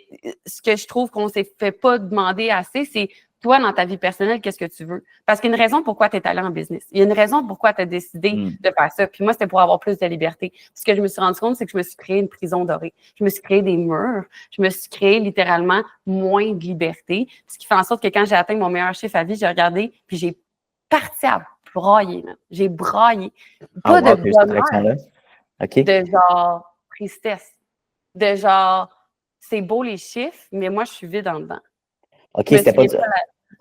Speaker 3: ce que je trouve qu'on ne s'est fait pas demander assez, c'est toi, dans ta vie personnelle, qu'est-ce que tu veux? Parce qu'il y a une raison pourquoi tu es allé en business. Il y a une raison pourquoi tu as décidé de faire ça. Puis moi, c'était pour avoir plus de liberté. Ce que je me suis rendu compte, c'est que je me suis créé une prison dorée. Je me suis créé des murs. Je me suis créé littéralement moins de liberté. Ce qui fait en sorte que quand j'ai atteint mon meilleur chiffre à vie, j'ai regardé, puis j'ai parti à brailler. J'ai braillé. Pas de bonheur, de genre tristesse. De genre, c'est beau les chiffres, mais moi, je suis vide en dedans.
Speaker 2: OK, c'était pas ça.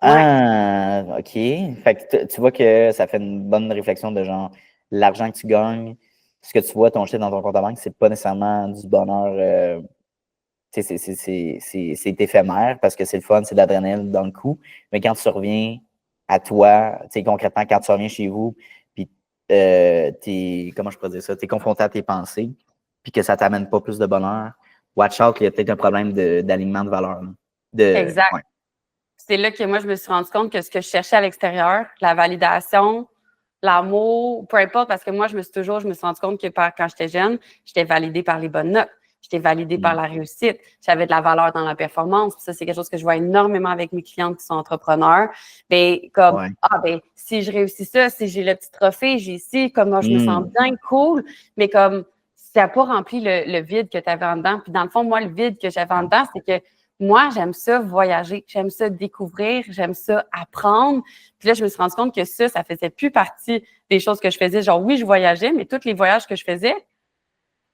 Speaker 2: Ah, OK. Fait que tu vois que ça fait une bonne réflexion de genre, l'argent que tu gagnes, ce que tu vois, ton chiffre dans ton compte en banque, c'est pas nécessairement du bonheur. C'est éphémère parce que c'est le fun, c'est de l'adrénaline dans le coup. Mais quand tu reviens à toi, concrètement, quand tu reviens chez vous, puis comment je pourrais dire ça, tu es confronté à tes pensées, puis que ça t'amène pas plus de bonheur, watch out, il y a peut-être un problème d'alignement de valeur.
Speaker 3: Exact. Ouais. C'est là que moi, je me suis rendu compte que ce que je cherchais à l'extérieur, la validation, l'amour, peu importe, parce que moi, je me suis rendu compte que quand j'étais jeune, j'étais validée par les bonnes notes. J'étais validée par la réussite. J'avais de la valeur dans la performance. Puis ça, c'est quelque chose que je vois énormément avec mes clientes qui sont entrepreneurs. Ben, comme, si je réussis ça, si j'ai le petit trophée, j'ai ici, comme moi, je me sens bien, cool. Mais comme, ça n'a pas rempli le vide que tu avais en dedans. Puis dans le fond, moi, le vide que j'avais en dedans, c'est que moi, j'aime ça voyager. J'aime ça découvrir. J'aime ça apprendre. Puis là, je me suis rendu compte que ça faisait plus partie des choses que je faisais. Genre, oui, je voyageais, mais tous les voyages que je faisais,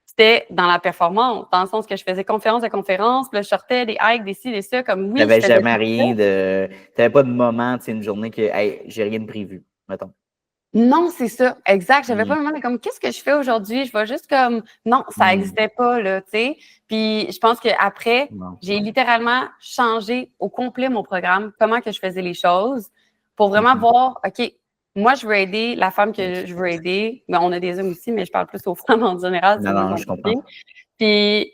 Speaker 3: c'était dans la performance, dans le sens que je faisais conférence de conférence, puis là, je sortais des hikes, des ci, des ça, comme oui.
Speaker 2: T'avais jamais rien de. T'avais pas de moment, une journée que, hey, j'ai rien de prévu, mettons.
Speaker 3: Non, c'est ça, exact. J'avais pas le moment de comme, qu'est-ce que je fais aujourd'hui? Je vais juste comme, non, ça n'existait pas, là, tu sais. Puis je pense qu'après, j'ai littéralement changé au complet mon programme, comment que je faisais les choses, pour vraiment voir, OK, moi, je veux aider la femme que je veux aider. Mais on a des hommes aussi, mais je parle plus aux femmes en général.
Speaker 2: Non, je comprends.
Speaker 3: Puis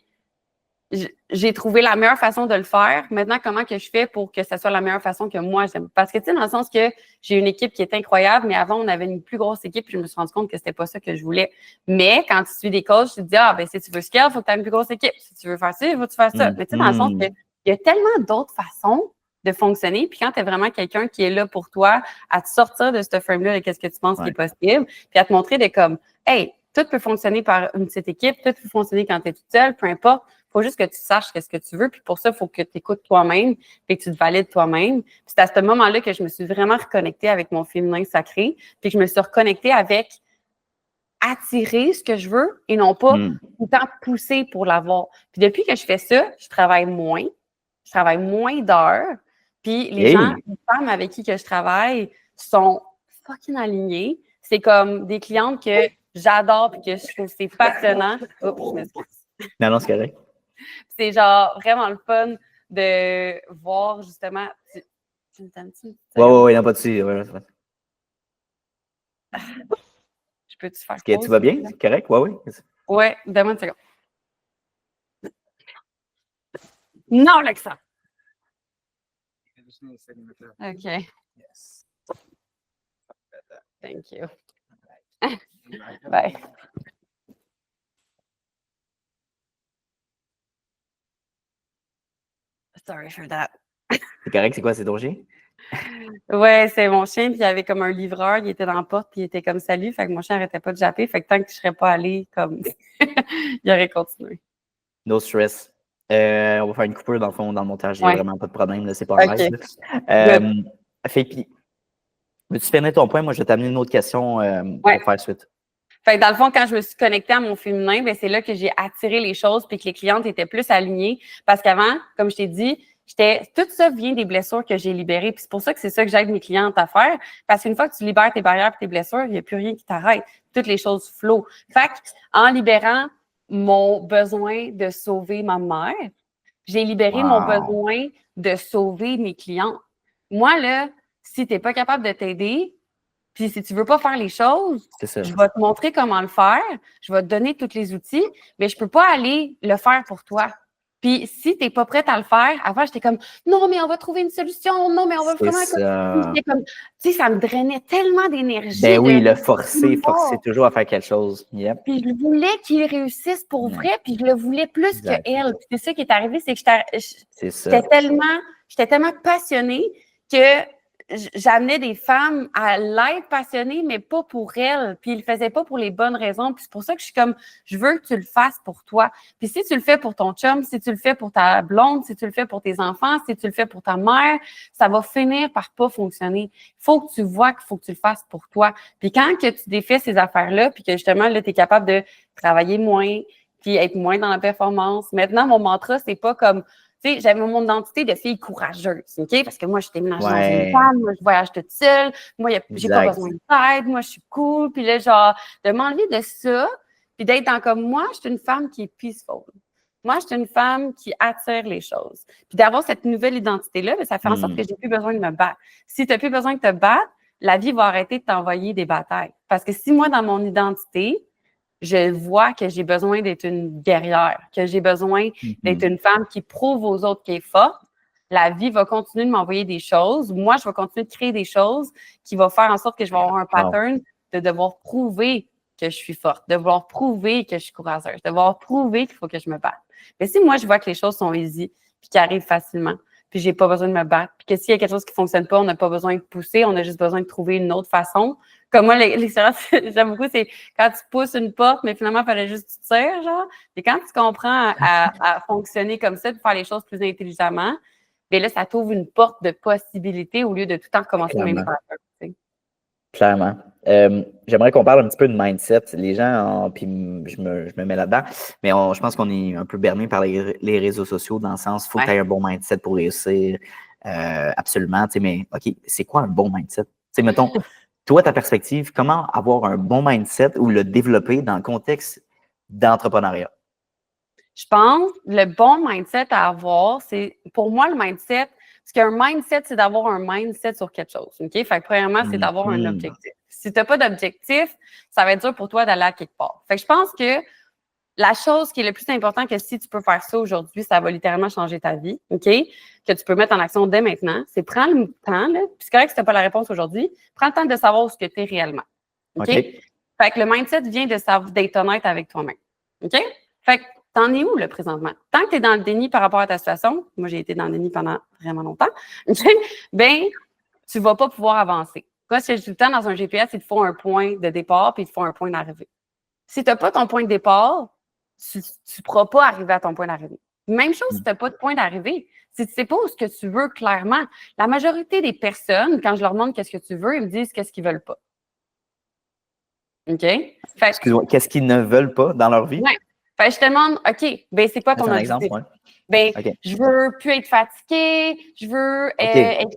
Speaker 3: j'ai trouvé la meilleure façon de le faire. Maintenant, comment que je fais pour que ça soit la meilleure façon que moi j'aime? Parce que, tu sais, dans le sens que j'ai une équipe qui est incroyable, mais avant, on avait une plus grosse équipe, puis je me suis rendu compte que c'était pas ça que je voulais. Mais quand tu suis des coachs, tu te dis, si tu veux scale, il faut que tu aies une plus grosse équipe. Si tu veux faire ça, il faut que tu fasses ça. Mais tu sais, dans le sens qu'il y a tellement d'autres façons de fonctionner. Puis quand tu es vraiment quelqu'un qui est là pour toi, à te sortir de ce frame-là, de qu'est-ce que tu penses qui est possible, puis à te montrer de comme, hey, tout peut fonctionner par une petite équipe, tout peut fonctionner quand tu es toute seule, peu importe. Il faut juste que tu saches qu'est-ce que tu veux. Puis pour ça, il faut que tu écoutes toi-même et que tu te valides toi-même. Puis c'est à ce moment-là que je me suis vraiment reconnectée avec mon féminin sacré. Puis que je me suis reconnectée avec attirer ce que je veux et non pas tout le temps pousser pour l'avoir. Puis depuis que je fais ça, je travaille moins d'heures. Puis les gens, les femmes avec qui que je travaille sont fucking alignées. C'est comme des clientes que j'adore et que je trouve c'est passionnant. Oups, je m'excuse.
Speaker 2: Non, c'est correct.
Speaker 3: C'est genre vraiment le fun de voir justement. Tu me donnes-tu?
Speaker 2: Oui, non, pas de dessus.
Speaker 3: Je peux-tu faire
Speaker 2: pause? Tu vas bien? C'est correct? Oui.
Speaker 3: Oui, donne-moi une seconde. Non, Alexa. OK. Yes. Thank you. Bye. Sorry for that.
Speaker 2: C'est correct, c'est quoi, c'est ton chien?
Speaker 3: Ouais, c'est mon chien, puis il y avait comme un livreur, il était dans la porte, puis il était comme salut, fait que mon chien n'arrêtait pas de japper, fait que tant que je ne serais pas allée, comme, il aurait continué.
Speaker 2: No stress. On va faire une coupure dans le fond, dans le montage, il n'y a vraiment pas de problème, là, c'est pas grave. Fait puis, veux-tu finir ton point? Moi, je vais t'amener une autre question pour faire suite.
Speaker 3: Fait que dans le fond, quand je me suis connectée à mon féminin, ben c'est là que j'ai attiré les choses puis que les clientes étaient plus alignées. Parce qu'avant, comme je t'ai dit, tout ça vient des blessures que j'ai libérées. Puis c'est pour ça que c'est ça que j'aide mes clientes à faire. Parce qu'une fois que tu libères tes barrières et tes blessures, il n'y a plus rien qui t'arrête. Toutes les choses flowent. Fait qu'en libérant mon besoin de sauver ma mère, j'ai libéré mon besoin de sauver mes clientes. Moi, là, si tu n'es pas capable de t'aider, puis si tu ne veux pas faire les choses, je vais te montrer comment le faire, je vais te donner tous les outils, mais je ne peux pas aller le faire pour toi. Puis si tu n'es pas prête à le faire, avant, j'étais comme non, mais on va trouver une solution, non, mais on va vraiment. J'étais comme, tu sais, ça me drainait tellement d'énergie.
Speaker 2: Ben oui, le forcer toujours à faire quelque chose. Yep.
Speaker 3: Puis je voulais qu'il réussisse pour vrai, puis je le voulais plus qu'elle. Puis c'est ça qui est arrivé, c'est que j'étais tellement passionnée que j'amenais des femmes à l'être passionnées, mais pas pour elles. Puis ils le faisaient pas pour les bonnes raisons. Puis c'est pour ça que je suis comme, je veux que tu le fasses pour toi. Puis si tu le fais pour ton chum, si tu le fais pour ta blonde, si tu le fais pour tes enfants, si tu le fais pour ta mère, ça va finir par pas fonctionner. Il faut que tu vois qu'il faut que tu le fasses pour toi. Puis quand que tu défais ces affaires-là, puis que justement, là, tu es capable de travailler moins, puis être moins dans la performance. Maintenant, mon mantra, c'est pas comme, tu sais, j'avais mon identité de fille courageuse, OK? Parce que moi, je suis déménagée dans une femme, moi, je voyage toute seule, moi, j'ai pas besoin d'aide, moi, je suis cool. Puis là, genre, de m'enlever de ça, puis d'être dans comme moi, je suis une femme qui est peaceful. Moi, je suis une femme qui attire les choses. Puis d'avoir cette nouvelle identité-là, ça fait en sorte que j'ai plus besoin de me battre. Si tu n'as plus besoin de te battre, la vie va arrêter de t'envoyer des batailles. Parce que si moi, dans mon identité, je vois que j'ai besoin d'être une guerrière, que j'ai besoin d'être une femme qui prouve aux autres qu'elle est forte, la vie va continuer de m'envoyer des choses. Moi, je vais continuer de créer des choses qui vont faire en sorte que je vais avoir un pattern de devoir prouver que je suis forte, de devoir prouver que je suis courageuse, de devoir prouver qu'il faut que je me batte. Mais si moi, je vois que les choses sont easy, puis qu'ils arrivent facilement, puis j'ai pas besoin de me battre, puis que s'il y a quelque chose qui fonctionne pas, on n'a pas besoin de pousser, on a juste besoin de trouver une autre façon. Comme moi, l'expérience j'aime beaucoup, c'est quand tu pousses une porte, mais finalement, il fallait juste que tu tires, genre. Et quand tu comprends à fonctionner comme ça, de faire les choses plus intelligemment, bien là, ça t'ouvre une porte de possibilités au lieu de tout le temps recommencer le même pattern.
Speaker 2: Clairement. J'aimerais qu'on parle un petit peu de mindset. Les gens, puis je me mets là-dedans, mais je pense qu'on est un peu berné par les réseaux sociaux dans le sens, il faut que tu aies un bon mindset pour réussir. Absolument. Mais OK, c'est quoi un bon mindset? Mettons, toi, ta perspective, comment avoir un bon mindset ou le développer dans le contexte d'entrepreneuriat?
Speaker 3: Je pense le bon mindset à avoir, c'est pour moi le mindset, parce qu'un mindset, c'est d'avoir un mindset sur quelque chose. OK? Fait que premièrement, c'est d'avoir un objectif. Si tu n'as pas d'objectif, ça va être dur pour toi d'aller à quelque part. Fait que je pense que la chose qui est le plus important, que si tu peux faire ça aujourd'hui, ça va littéralement changer ta vie, OK? Que tu peux mettre en action dès maintenant, c'est prendre le temps, là, puis c'est correct que tu n'as pas la réponse aujourd'hui, prends le temps de savoir où ce que tu es réellement. OK? Fait que le mindset vient d'être honnête avec toi-même. OK? Fait que t'en es où, là, présentement? Tant que tu es dans le déni par rapport à ta situation, moi, j'ai été dans le déni pendant vraiment longtemps, OK? Ben, tu ne vas pas pouvoir avancer. Quand je dis tout le temps dans un GPS, il te faut un point de départ puis il te faut un point d'arrivée. Si tu n'as pas ton point de départ, tu ne pourras pas arriver à ton point d'arrivée. Même chose si tu n'as pas de point d'arrivée. Si tu ne sais pas où ce que tu veux clairement, la majorité des personnes, quand je leur demande qu'est-ce que tu veux, ils me disent qu'est-ce qu'ils ne veulent pas. OK?
Speaker 2: Excuse-moi, qu'est-ce qu'ils ne veulent pas dans leur vie?
Speaker 3: Oui. Fait que je te demande, OK, ben c'est quoi ton objectif?
Speaker 2: Exemple,
Speaker 3: ben, je veux plus être fatiguée, je veux être,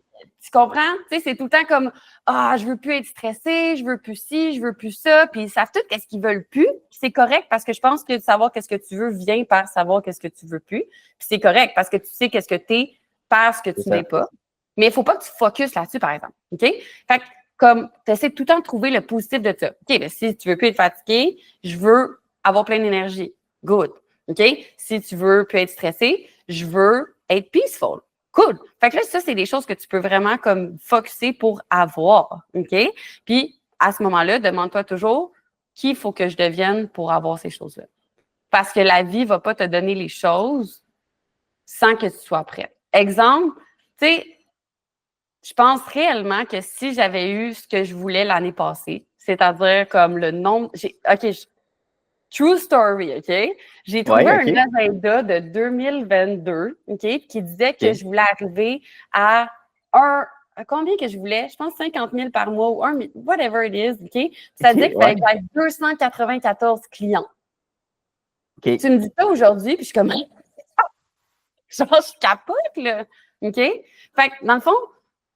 Speaker 3: tu comprends? Tu sais, c'est tout le temps comme, je veux plus être stressée, je veux plus ci, je veux plus ça, puis ils savent tout qu'est-ce qu'ils veulent plus, puis c'est correct parce que je pense que savoir qu'est-ce que tu veux vient par savoir qu'est-ce que tu veux plus, puis c'est correct parce que tu sais qu'est-ce que tu es par ce que tu n'es pas, mais il faut pas que tu focuses là-dessus, par exemple, OK? Fait que, comme, tu essaies tout le temps de trouver le positif de ça. OK, ben si tu veux plus être fatigué, je veux avoir plein d'énergie. Good. OK? Si tu veux plus être stressé, je veux être peaceful. Cool. Fait que là, ça, c'est des choses que tu peux vraiment comme focusser pour avoir. OK? Puis, à ce moment-là, demande-toi toujours qui il faut que je devienne pour avoir ces choses-là. Parce que la vie ne va pas te donner les choses sans que tu sois prête. Exemple, tu sais, je pense réellement que si j'avais eu ce que je voulais l'année passée, c'est-à-dire comme le nombre... True story, OK? J'ai trouvé un agenda de 2022, OK, qui disait que je voulais arriver à combien que je voulais? Je pense 50 000 par mois ou whatever it is, OK? Ça disait qu'il fallait que j'aille 294 clients. Tu me dis ça aujourd'hui, puis je suis comme, genre, je capote, là, OK? Fait que, dans le fond,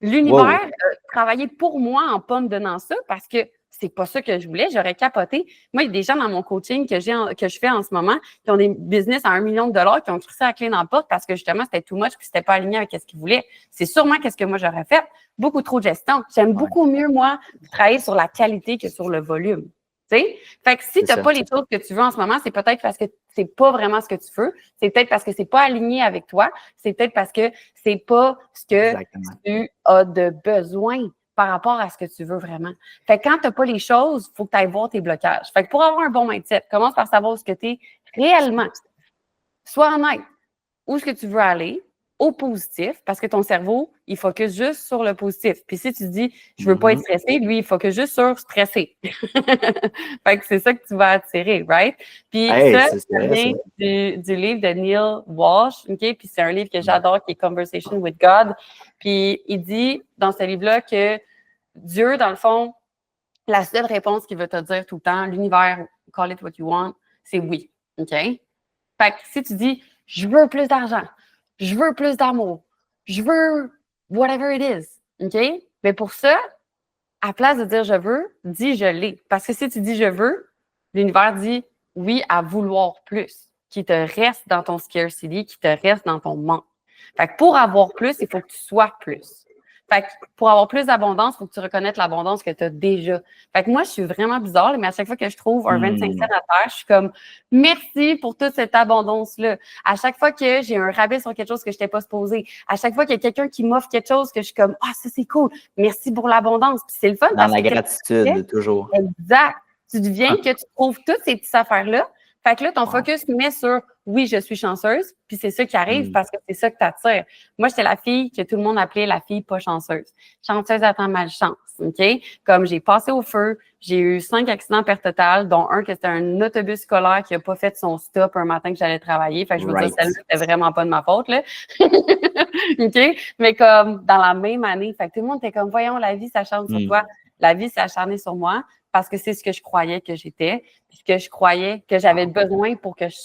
Speaker 3: l'univers a travaillé pour moi en pas me donnant ça parce que c'est pas ça que je voulais, j'aurais capoté. Moi, il y a des gens dans mon coaching que je fais en ce moment qui ont des business à $1 million qui ont crissé la clé dans la porte parce que justement, c'était too much puis c'était pas aligné avec ce qu'ils voulaient. C'est sûrement qu'est-ce que moi j'aurais fait. Beaucoup trop de gestion. J'aime beaucoup mieux, moi, travailler sur la qualité que sur le volume. sais? Fait que si tu n'as pas les choses que tu veux en ce moment, c'est peut-être parce que c'est pas vraiment ce que tu veux. C'est peut-être parce que c'est pas aligné avec toi. C'est peut-être parce que c'est pas ce que tu as de besoin par rapport à ce que tu veux vraiment. Fait que quand tu n'as pas les choses, il faut que tu ailles voir tes blocages. Fait que pour avoir un bon mindset, commence par savoir ce que tu es réellement. Sois honnête. Où est-ce que tu veux aller? Au positif, parce que ton cerveau, il focus juste sur le positif. Puis si tu dis, je veux pas être stressé, lui, il focus juste sur stressé. Fait que c'est ça que tu vas attirer, right? Puis ça vient du livre de Neil Walsh, OK? Puis c'est un livre que j'adore qui est Conversation with God. Puis il dit dans ce livre-là que Dieu, dans le fond, la seule réponse qu'il veut te dire tout le temps, l'univers, call it what you want, c'est oui, OK? Fait que si tu dis, je veux plus d'argent, je veux plus d'amour, je veux whatever it is, OK? Mais pour ça, à place de dire je veux, dis je l'ai. Parce que si tu dis je veux, l'univers dit oui à vouloir plus, qui te reste dans ton scarcity, qui te reste dans ton manque. Fait que pour avoir plus, il faut que tu sois plus. Fait que pour avoir plus d'abondance, il faut que tu reconnaisses l'abondance que tu as déjà. Fait que moi, je suis vraiment bizarre, mais à chaque fois que je trouve un 25 cents à terre, je suis comme merci pour toute cette abondance-là. À chaque fois que j'ai un rabais sur quelque chose que je n'étais pas supposé, à chaque fois qu'il y a quelqu'un qui m'offre quelque chose que je suis comme ah, ça c'est cool, merci pour l'abondance. Puis c'est le fun.
Speaker 2: Dans la gratitude, toujours.
Speaker 3: Exact. Tu deviens que tu trouves toutes ces petites affaires-là. Fait que là, ton focus met sur oui, je suis chanceuse, puis c'est ça qui arrive parce que c'est ça que tu attires. Moi, j'étais la fille que tout le monde appelait la fille pas chanceuse. Chanceuse attend malchance, OK? Comme j'ai passé au feu, j'ai eu 5 accidents perte totale, dont un que c'était un autobus scolaire qui a pas fait son stop un matin que j'allais travailler. Fait que je vous dis, celle-là, c'était vraiment pas de ma faute, là. OK? Mais comme dans la même année, fait que tout le monde était comme, voyons, la vie s'acharne sur toi. La vie s'est acharnée sur moi parce que c'est ce que je croyais que j'étais, puis que je croyais que j'avais besoin pour que je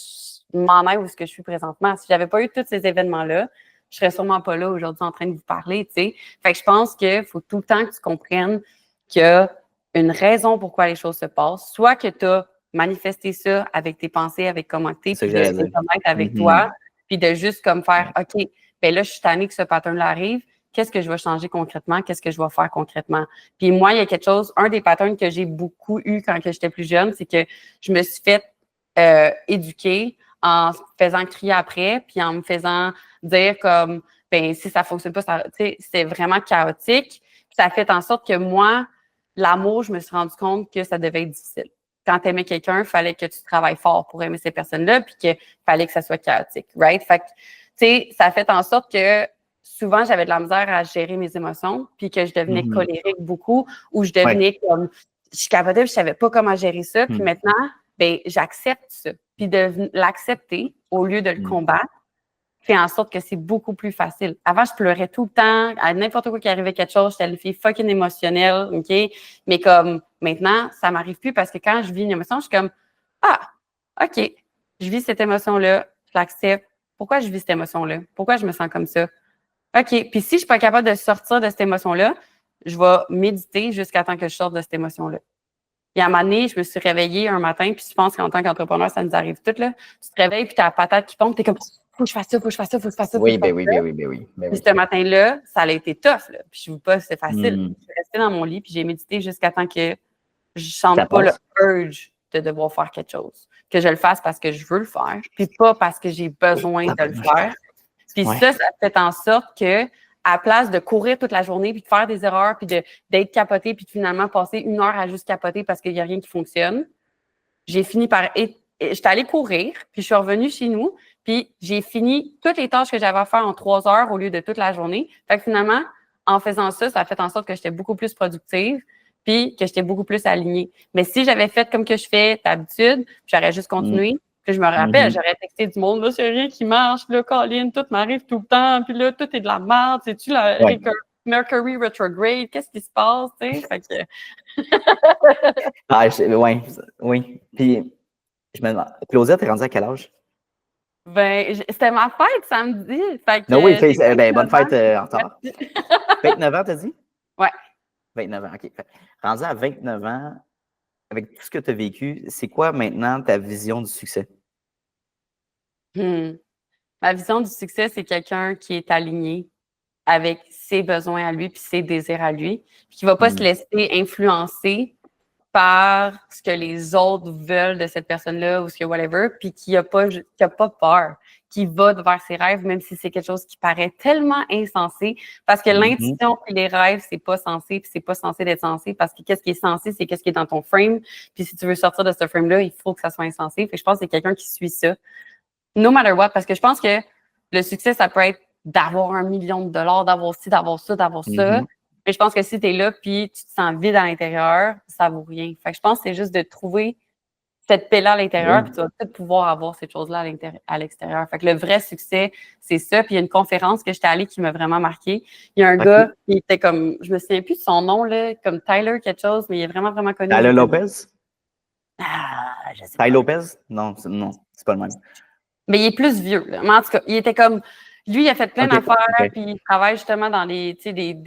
Speaker 3: m'en aille où ce que je suis présentement. Si j'avais pas eu tous ces événements-là, je serais sûrement pas là aujourd'hui en train de vous parler, tu sais. Fait que je pense qu'il faut tout le temps que tu comprennes qu'il y a une raison pourquoi les choses se passent. Soit que tu as manifesté ça avec tes pensées, avec comment tu es, puis de te mettre avec toi, puis de juste comme faire, OK, ben là, je suis tannée que ce pattern-là arrive. Qu'est-ce que je vais changer concrètement? Qu'est-ce que je vais faire concrètement? Puis moi, il y a quelque chose, un des patterns que j'ai beaucoup eu quand j'étais plus jeune, c'est que je me suis fait éduquer en me faisant crier après, puis en me faisant dire comme, ben si ça fonctionne pas, tu sais, c'est vraiment chaotique. Puis ça a fait en sorte que moi, l'amour, je me suis rendu compte que ça devait être difficile. Quand tu aimais quelqu'un, il fallait que tu travailles fort pour aimer ces personnes-là, puis qu'il fallait que ça soit chaotique, right? Fait que, tu sais, ça a fait en sorte que souvent, j'avais de la misère à gérer mes émotions, puis que je devenais colérique beaucoup, ou je devenais comme, je capotais, puis je savais pas comment gérer ça. Puis maintenant, ben, j'accepte ça. Puis de l'accepter au lieu de le combattre fait en sorte que c'est beaucoup plus facile. Avant, je pleurais tout le temps. À n'importe quoi qui arrivait quelque chose, j'étais une fille fucking émotionnelle, OK? Mais comme maintenant, ça m'arrive plus parce que quand je vis une émotion, je suis comme ah, OK, je vis cette émotion-là, je l'accepte. Pourquoi je vis cette émotion-là? Pourquoi je me sens comme ça? OK. Puis si je suis pas capable de sortir de cette émotion-là, je vais méditer jusqu'à temps que je sorte de cette émotion-là. Puis à un moment donné, je me suis réveillée un matin, puis je pense qu'en tant qu'entrepreneur, ça nous arrive tout, là. Tu te réveilles, puis t'as la patate qui tombe, t'es comme faut que je fasse ça, faut que je fasse ça, faut que je fasse ça.
Speaker 2: Oui, ben oui.
Speaker 3: Puis ce matin-là, ça a été tough, là. Puis je vous dis pas, c'est facile. Je suis restée dans mon lit, puis j'ai médité jusqu'à temps que je sente pas le urge de devoir faire quelque chose. Que je le fasse parce que je veux le faire, puis pas parce que j'ai besoin de le faire. Puis ça fait en sorte que, à place de courir toute la journée, puis de faire des erreurs, puis d'être capoté, puis de finalement passer 1 heure à juste capoter parce qu'il n'y a rien qui fonctionne, j'ai fini par... J'étais allée courir, puis je suis revenue chez nous, puis j'ai fini toutes les tâches que j'avais à faire en 3 heures au lieu de toute la journée. Fait que finalement, en faisant ça, ça a fait en sorte que j'étais beaucoup plus productive, puis que j'étais beaucoup plus alignée. Mais si j'avais fait comme que je fais d'habitude, j'aurais juste continué. Puis je me rappelle, j'aurais texté du monde, là, c'est rien qui marche, là, Colin, tout m'arrive tout le temps, puis là, tout est de la merde, sais-tu, la Mercury retrograde, qu'est-ce qui se passe, tu sais? Fait que...
Speaker 2: oui. Puis, je me demande, Claudia, t'es rendue à quel âge?
Speaker 3: Ben, c'était ma fête samedi. Fait que,
Speaker 2: non, oui, bonne fête en retard. 29 ans, t'as dit?
Speaker 3: Ouais.
Speaker 2: 29 ans, OK. Rendue à 29 ans, avec tout ce que tu as vécu, c'est quoi maintenant ta vision du succès?
Speaker 3: Ma vision du succès, c'est quelqu'un qui est aligné avec ses besoins à lui puis ses désirs à lui, puis qui ne va pas se laisser influencer par ce que les autres veulent de cette personne-là ou ce que whatever, puis qui a pas peur, qui va vers ses rêves, même si c'est quelque chose qui paraît tellement insensé, parce que l'intuition et les rêves, c'est pas censé, puis c'est pas censé d'être censé, parce que qu'est-ce qui est censé, c'est qu'est-ce qui est dans ton frame, puis si tu veux sortir de ce frame-là, il faut que ça soit insensé. Fait que je pense que c'est quelqu'un qui suit ça, no matter what, parce que je pense que le succès, ça peut être d'avoir $1 million, d'avoir ci, d'avoir ça, d'avoir ça. Mais je pense que si tu es là puis tu te sens vide à l'intérieur, ça vaut rien. Fait que je pense que c'est juste de trouver cette paix-là à l'intérieur, puis tu vas peut-être pouvoir avoir cette chose-là à l'extérieur. Fait que le vrai succès, c'est ça. Puis il y a une conférence que j'étais allée qui m'a vraiment marquée. Il y a un gars qui était comme, je me souviens plus de son nom, là, comme Tyler quelque chose, mais il est vraiment, vraiment connu.
Speaker 2: Tyler Lopez?
Speaker 3: Je sais pas.
Speaker 2: Tyler Lopez? Non, c'est pas le même.
Speaker 3: Mais il est plus vieux, là. Mais en tout cas, il était comme... Lui, il a fait plein d'affaires, puis il travaille justement dans des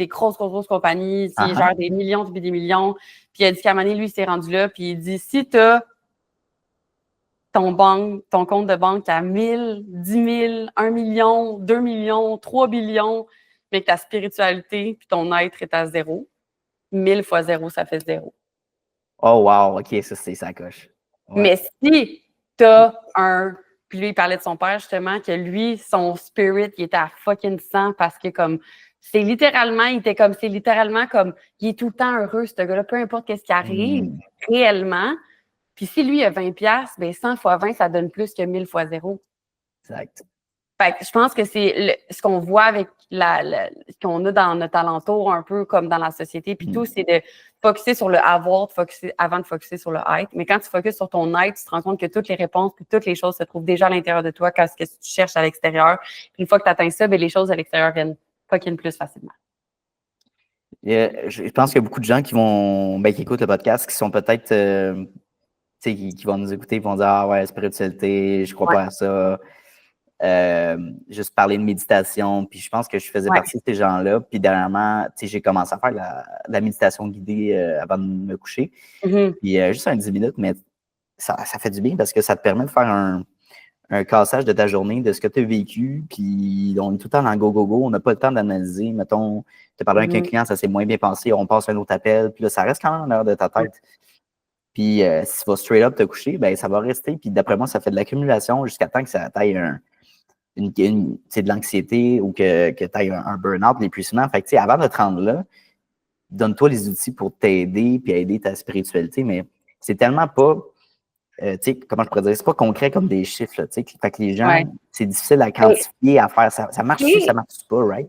Speaker 3: grosses compagnies. Il gère des millions puis des millions. Puis il a dit qu'à un moment donné, lui, il s'est rendu là, puis il dit, si tu as ton compte de banque à 1000, 10 000, 1 million, 2 millions, 3 billions, mais que ta spiritualité puis ton être est à 0, 1000 fois 0, ça fait 0.
Speaker 2: Oh wow, OK, ça, c'est sa coche.
Speaker 3: Ouais. Mais si tu as un... Puis lui, il parlait de son père, justement, que lui, son spirit, il était à fucking 100 parce que comme, c'est littéralement comme, il est tout le temps heureux, ce gars-là, peu importe qu'est-ce qui arrive, réellement. Puis si lui, il a 20$, ben 100 fois 20, ça donne plus que 1000 fois 0.
Speaker 2: Exact.
Speaker 3: Fait que je pense que c'est ce qu'on voit avec ce qu'on a dans notre alentour, un peu comme dans la société, puis tout, c'est de focusser sur le avoir, avant de focusser sur le être. Mais quand tu focuses sur ton être, tu te rends compte que toutes les réponses, puis toutes les choses se trouvent déjà à l'intérieur de toi, qu'est-ce que tu cherches à l'extérieur. Puis une fois que tu atteins ça, ben les choses à l'extérieur viennent fucking plus facilement.
Speaker 2: Je pense qu'il y a beaucoup de gens qui écoutent le podcast, qui sont peut-être, qui vont nous écouter, qui vont dire, ah ouais, spiritualité, je crois pas à ça. Juste parler de méditation, puis je pense que je faisais partie de ces gens-là, puis dernièrement, j'ai commencé à faire la méditation guidée avant de me coucher, puis juste un 10 minutes, mais ça fait du bien parce que ça te permet de faire un cassage de ta journée, de ce que tu as vécu, puis on est tout le temps dans le go, on n'a pas le temps d'analyser, mettons, tu as parlé avec un client, ça s'est moins bien passé, on passe un autre appel, puis là, ça reste quand même en l'air de ta tête. Puis si tu vas straight up te coucher, ben ça va rester, puis d'après moi, ça fait de l'accumulation jusqu'à temps que ça taille de l'anxiété ou que tu aies un burn-out les plus souvent. Fait que, avant de te rendre là, donne-toi les outils pour t'aider puis aider ta spiritualité, mais c'est tellement pas, comment je pourrais dire, c'est pas concret comme des chiffres, là, fait que les gens, c'est difficile à quantifier, à faire, ça marche ça marche pas, right?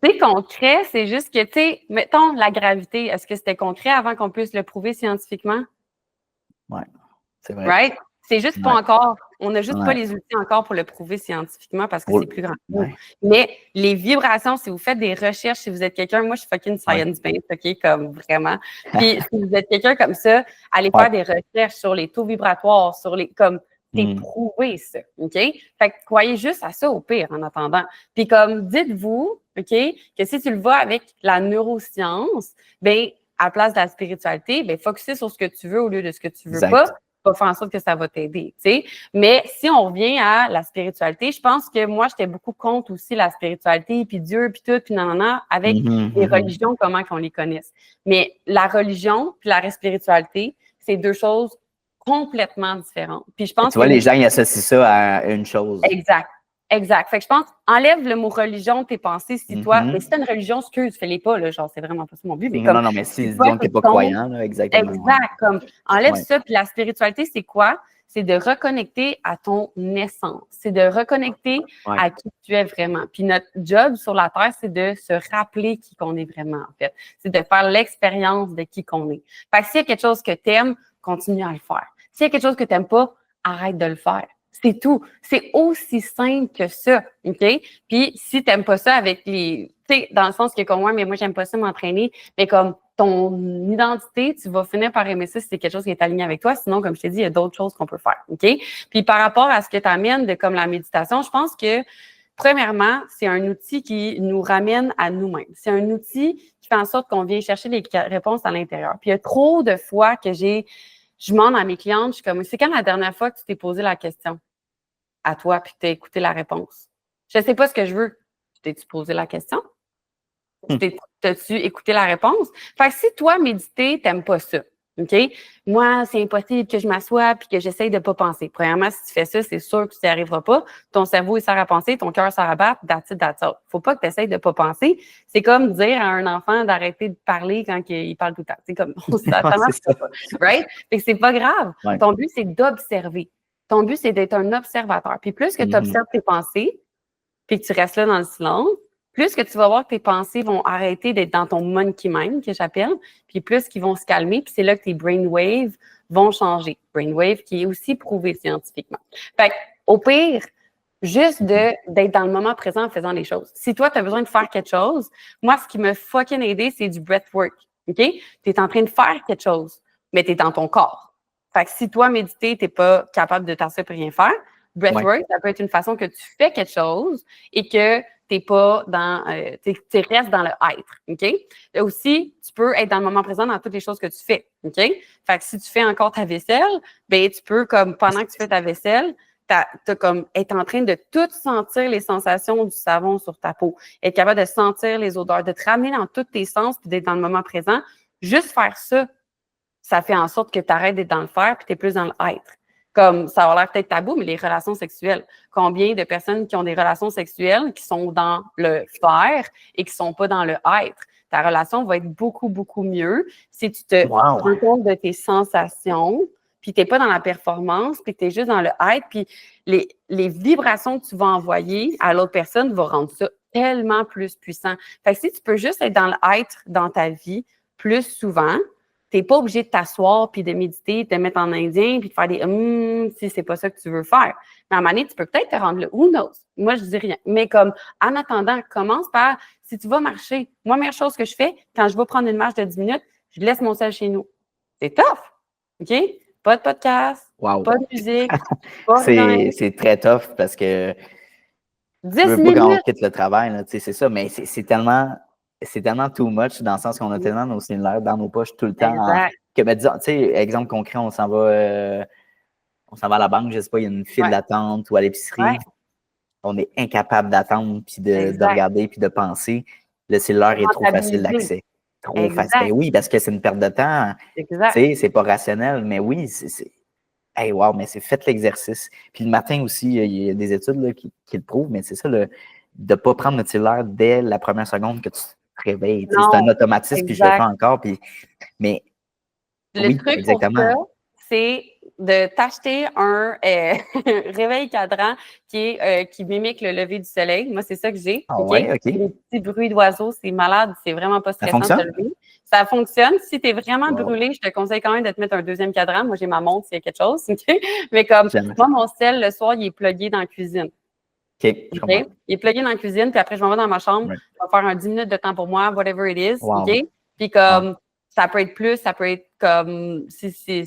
Speaker 3: C'est concret, c'est juste que, mettons, la gravité, est-ce que c'était concret avant qu'on puisse le prouver scientifiquement?
Speaker 2: Oui, c'est vrai.
Speaker 3: Right? C'est juste pas encore. On n'a juste pas les outils encore pour le prouver scientifiquement parce que c'est plus grand. Mais les vibrations, si vous faites des recherches, si vous êtes quelqu'un, moi, je suis fucking science-based, OK, comme vraiment. Puis, si vous êtes quelqu'un comme ça, allez faire des recherches sur les taux vibratoires, c'est prouvé, ça, OK? Fait que croyez juste à ça au pire, en attendant. Puis, comme, dites-vous, OK, que si tu le vois avec la neuroscience, bien, à la place de la spiritualité, bien, focuser sur ce que tu veux au lieu de ce que tu veux pas. Va faire en sorte que ça va t'aider, tu sais. Mais si on revient à la spiritualité, je pense que moi, j'étais beaucoup contre aussi la spiritualité, puis Dieu, puis tout, puis nanana, avec les religions, comment qu'on les connaisse. Mais la religion puis la spiritualité, c'est deux choses complètement différentes. Puis je pense
Speaker 2: tu vois, les gens, ils associent ça à une chose.
Speaker 3: Exact. Fait que je pense, enlève le mot religion, tes pensées, si toi, mais si t'as une religion, excuse, fais-les pas, là, genre, c'est vraiment pas ça mon but. Mais
Speaker 2: non, mais si disons que t'es pas croyant, là, exactement.
Speaker 3: Exact, comme, enlève ça, puis la spiritualité, c'est quoi? C'est de reconnecter à ton essence. C'est de reconnecter à qui tu es vraiment. Puis notre job sur la Terre, c'est de se rappeler qui qu'on est vraiment, en fait. C'est de faire l'expérience de qui qu'on est. Fait que s'il y a quelque chose que t'aimes, continue à le faire. S'il y a quelque chose que t'aimes pas, arrête de le faire. C'est tout. C'est aussi simple que ça, OK? Puis, si t'aimes pas ça avec tu sais, dans le sens que comme moi, mais moi, j'aime pas ça m'entraîner, mais comme ton identité, tu vas finir par aimer ça si c'est quelque chose qui est aligné avec toi. Sinon, comme je t'ai dit, il y a d'autres choses qu'on peut faire, OK? Puis, par rapport à ce que tu amènes de comme la méditation, je pense que, premièrement, c'est un outil qui nous ramène à nous-mêmes. C'est un outil qui fait en sorte qu'on vient chercher les réponses à l'intérieur. Puis, il y a trop de fois que je demande à mes clientes, je suis comme, c'est quand la dernière fois que tu t'es posé la question à toi puis que tu as écouté la réponse? Je ne sais pas ce que je veux. T'es-tu posé la question? T'as-tu écouté la réponse? Fait que si toi, méditer, t'aimes pas ça, OK? Moi, c'est impossible que je m'assoie puis que j'essaye de ne pas penser. Premièrement, si tu fais ça, c'est sûr que tu n'y arriveras pas. Ton cerveau, il sert à penser, ton cœur sert à battre, that's it, that's all. Faut pas que tu essayes de ne pas penser. C'est comme dire à un enfant d'arrêter de parler quand il parle tout le temps. C'est comme, ça marche pas. Right? Fait que c'est pas grave. Ouais. Ton but, c'est d'observer. Ton but, c'est d'être un observateur. Puis plus que tu observes tes pensées, puis que tu restes là dans le silence, plus que tu vas voir que tes pensées vont arrêter d'être dans ton monkey mind, que j'appelle, puis plus qu'ils vont se calmer, puis c'est là que tes brainwaves vont changer. Brainwave qui est aussi prouvé scientifiquement. Fait au pire, juste d'être dans le moment présent en faisant les choses. Si toi, tu as besoin de faire quelque chose, moi, ce qui me fucking aidé, c'est du breathwork. OK? Tu es en train de faire quelque chose, mais tu es dans ton corps. Fait que si toi, méditer, tu n'es pas capable de t'asseoir et rien faire, breathwork, ça peut être une façon que tu fais quelque chose et que t'es pas dans, tu restes dans le être, OK? Et aussi, tu peux être dans le moment présent dans toutes les choses que tu fais, OK? Fait que si tu fais encore ta vaisselle, ben tu peux, comme, pendant que tu fais ta vaisselle, t'as comme être en train de tout sentir les sensations du savon sur ta peau, être capable de sentir les odeurs, de te ramener dans tous tes sens puis d'être dans le moment présent. Juste faire ça, ça fait en sorte que tu arrêtes d'être dans le faire puis tu es plus dans le être. Comme ça a l'air peut-être tabou, mais les relations sexuelles. Combien de personnes qui ont des relations sexuelles qui sont dans le faire et qui ne sont pas dans le être? Ta relation va être beaucoup, beaucoup mieux si tu te rends compte de tes sensations, puis tu n'es pas dans la performance, puis tu es juste dans le être, puis les vibrations que tu vas envoyer à l'autre personne vont rendre ça tellement plus puissant. Fait que si tu peux juste être dans le être dans ta vie plus souvent, tu n'es pas obligé de t'asseoir puis de méditer, de te mettre en indien puis de faire des si c'est pas ça que tu veux faire. Mais à un moment donné, tu peux peut-être te rendre là. Who knows? Moi, je dis rien. Mais comme, en attendant, commence par, si tu vas marcher, moi, meilleure chose que je fais, quand je vais prendre une marche de 10 minutes, je laisse mon sel chez nous. C'est tough. OK? Pas de podcast, pas de musique.
Speaker 2: C'est très tough parce que
Speaker 3: 10
Speaker 2: tu veux
Speaker 3: minutes.
Speaker 2: Pas qu'on quitte le travail, là, c'est ça, mais c'est tellement too much dans le sens qu'on a tellement nos cellulaires dans nos poches tout le temps. Que, ben, disons, tu sais, exemple concret, on s'en va à la banque, je sais pas, il y a une file d'attente ou à l'épicerie. Ouais. On est incapable d'attendre, puis de regarder, puis de penser. Le cellulaire est trop facile d'accès. Trop facile. Ben oui, parce que c'est une perte de temps. Tu sais, c'est pas rationnel, mais oui, hey, wow, mais c'est fait l'exercice. Puis le matin aussi, il y a des études là, qui le prouvent, mais c'est ça, de ne pas prendre notre cellulaire dès la première seconde que tu te réveilles. C'est un automatisme, puis je le fais encore. Mais
Speaker 3: le truc exactement. Pour ça, c'est de t'acheter un réveil cadran qui mimique le lever du soleil. Moi, c'est ça que j'ai.
Speaker 2: Ah, okay? OK.
Speaker 3: Les petits bruits d'oiseaux, c'est malade, c'est vraiment pas stressant de se lever. Ça fonctionne. Si tu es vraiment brûlé, je te conseille quand même de te mettre un deuxième cadran. Moi, j'ai ma montre s'il y a quelque chose. Mais comme moi, mon sel, le soir, il est plugué dans la cuisine.
Speaker 2: Okay?
Speaker 3: Il est plugué dans la cuisine, puis après, je m'en vais dans ma chambre. Je vais faire un 10 minutes de temps pour moi, whatever it is. OK? Puis comme, ça peut être plus, ça peut être comme, si c'est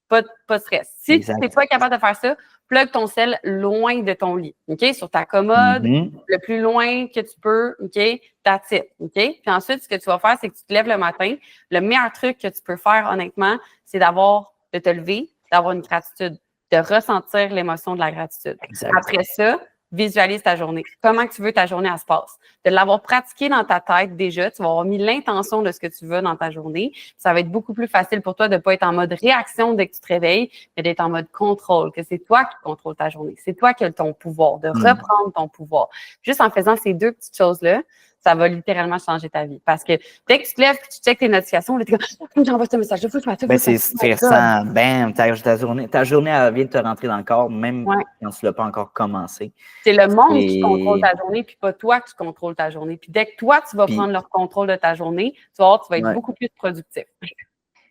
Speaker 3: pas stress. Si tu n'es pas capable de faire ça, plug ton sel loin de ton lit, OK? Sur ta commode, le plus loin que tu peux, OK? That's it, OK? Puis ensuite, ce que tu vas faire, c'est que tu te lèves le matin. Le meilleur truc que tu peux faire, honnêtement, c'est de te lever, d'avoir une gratitude, de ressentir l'émotion de la gratitude. Après ça, visualise ta journée. Comment tu veux ta journée se passe? De l'avoir pratiqué dans ta tête déjà, tu vas avoir mis l'intention de ce que tu veux dans ta journée. Ça va être beaucoup plus facile pour toi de ne pas être en mode réaction dès que tu te réveilles, mais d'être en mode contrôle, que c'est toi qui contrôle ta journée. C'est toi qui as ton pouvoir, de reprendre ton pouvoir. Juste en faisant ces deux petites choses-là, ça va littéralement changer ta vie. Parce que dès que tu te lèves et tu checkes tes notifications, là, tu dis, j'envoie ce message, je
Speaker 2: c'est stressant. Bam, ta journée, elle vient de te rentrer dans le corps, même quand tu ne l'as pas encore commencé.
Speaker 3: C'est le monde qui contrôle ta journée, puis pas toi qui contrôle ta journée. Puis dès que toi, tu vas prendre le contrôle de ta journée, tu vas voir, tu vas être beaucoup plus productif.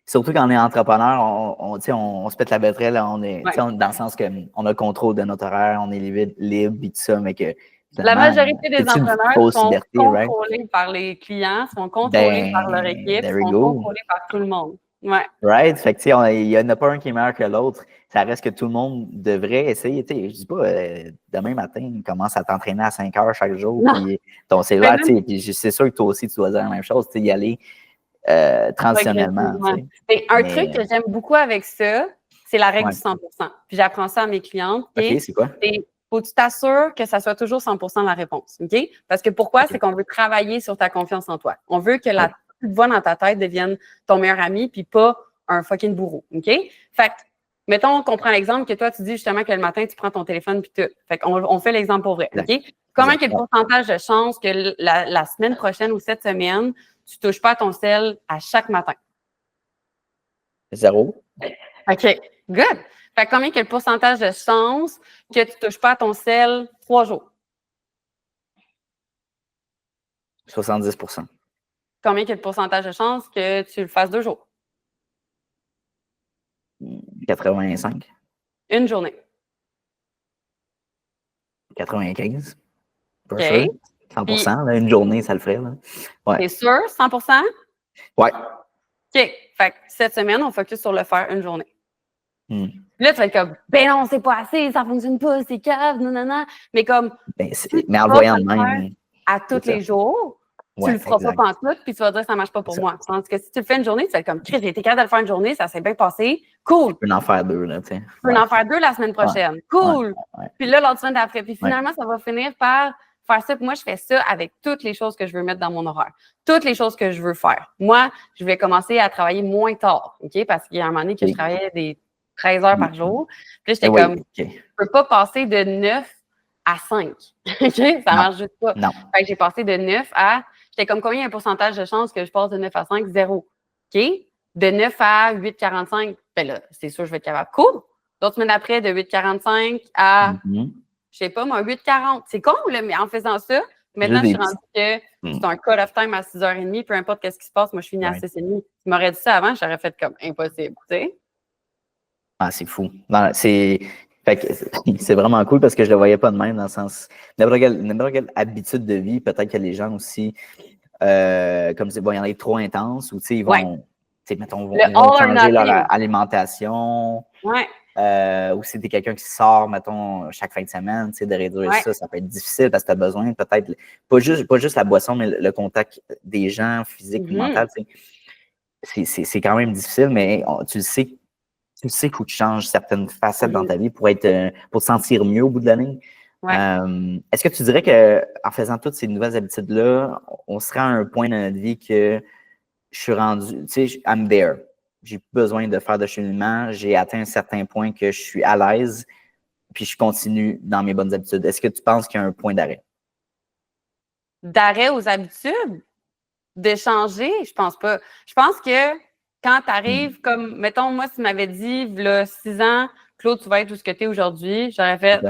Speaker 2: Surtout quand on est entrepreneur, on se pète la bétrelle, dans le sens qu'on a le contrôle de notre horaire, on est libre et tout ça, mais que
Speaker 3: la majorité des entrepreneurs sont contrôlés par les clients, sont contrôlés par leur équipe, sont contrôlés par tout le monde. Ouais.
Speaker 2: Right? Fait que, il n'y en a pas un qui est meilleur que l'autre. Ça reste que tout le monde devrait essayer. Je dis pas, demain matin, commence à t'entraîner à 5 heures chaque jour, puis ton cellulaire, puis c'est sûr que toi aussi, tu dois dire la même chose, y aller transitionnellement.
Speaker 3: Un truc que j'aime beaucoup avec ça, c'est la règle du 100%. Puis j'apprends ça à mes clientes.
Speaker 2: OK, c'est quoi?
Speaker 3: Faut que tu t'assures que ça soit toujours 100% de la réponse, OK? Parce que pourquoi? C'est qu'on veut travailler sur ta confiance en toi. On veut que la petite voix dans ta tête devienne ton meilleur ami, puis pas un fucking bourreau, OK? Fait que, mettons qu'on prend l'exemple que toi, tu dis justement que le matin, tu prends ton téléphone puis tout. Fait qu'on fait l'exemple pour vrai, OK? Comment est le pourcentage de chances que la semaine prochaine ou cette semaine, tu touches pas à ton cell à chaque matin?
Speaker 2: 0.
Speaker 3: OK, good. Fait que combien est le pourcentage de chances que tu touches pas à ton cell 3 jours?
Speaker 2: 70%.
Speaker 3: Combien est le pourcentage de chances que tu le fasses 2 jours?
Speaker 2: 85.
Speaker 3: Une journée.
Speaker 2: 95.
Speaker 3: OK.
Speaker 2: Sûr. 100%. Là, une journée, ça le ferait. Ouais.
Speaker 3: T'es sûr? 100%?
Speaker 2: Ouais.
Speaker 3: OK. Fait que cette semaine, on focus sur le faire une journée.
Speaker 2: Là,
Speaker 3: tu vas être comme, ben non, c'est pas assez, ça fonctionne pas, c'est cave, non. Mais comme,
Speaker 2: mais en voyant de même.
Speaker 3: À tous les jours, tu le feras pas pantoute, puis tu vas dire, ça marche pas pour moi. Tandis que si tu le fais une journée, tu vas être comme, Chris, j'ai été capable de le faire une journée, ça s'est bien passé. Cool.
Speaker 2: Tu peux en faire 2, là, tu sais.
Speaker 3: Tu peux en faire 2 la semaine prochaine. Cool. Puis là, l'autre semaine d'après. Puis finalement, ça va finir par faire ça. Puis moi, je fais ça avec toutes les choses que je veux mettre dans mon horaire. Toutes les choses que je veux faire. Moi, je vais commencer à travailler moins tard, OK? Parce qu'il y a un moment donné que je travaillais des 13 heures par jour. Puis là, j'étais comme, je peux pas passer de 9 à 5. OK? Ça marche juste pas.
Speaker 2: Non.
Speaker 3: Fait que j'ai passé de 9 à... J'étais comme, combien il y a un pourcentage de chance que je passe de 9 à 5? 0. OK? De 9 à 8,45, ben là, c'est sûr, je vais être capable. Cool! D'autres semaines après, de 8,45 à, je sais pas, moi, 8,40. C'est con, là, mais en faisant ça, maintenant, je suis rendue que c'est un cut-off time à 6h30, peu importe qu'est-ce qui se passe, moi, je finis à 6h30. Tu m'aurais dit ça avant, j'aurais fait comme impossible, tu sais?
Speaker 2: Ah, c'est fou. C'est vraiment cool parce que je le voyais pas de même dans le sens. N'importe quelle habitude de vie, peut-être que les gens aussi, comme c'est bon, il y en a trop intenses ou ils vont. Mettons, ils vont changer leur alimentation.
Speaker 3: Ouais.
Speaker 2: Ou si tu es quelqu'un qui sort, mettons, chaque fin de semaine, de réduire ça peut être difficile parce que tu as besoin peut-être, pas juste la boisson, mais le contact des gens, physique ou mental. C'est quand même difficile, mais tu le sais qu'il faut que tu changes certaines facettes dans ta vie pour te sentir mieux au bout de l'année.
Speaker 3: Ouais.
Speaker 2: Est-ce que tu dirais qu'en faisant toutes ces nouvelles habitudes-là, on serait à un point dans notre vie que je suis rendu, I'm there. J'ai plus besoin de faire de cheminement. J'ai atteint un certain point que je suis à l'aise, puis je continue dans mes bonnes habitudes. Est-ce que tu penses qu'il y a un point d'arrêt?
Speaker 3: D'arrêt aux habitudes? De changer? Je pense pas. Je pense que quand tu arrives, comme, mettons, moi, si tu m'avais dit, il y a 6 ans, Claude, tu vas être où ce que tu es aujourd'hui, j'aurais fait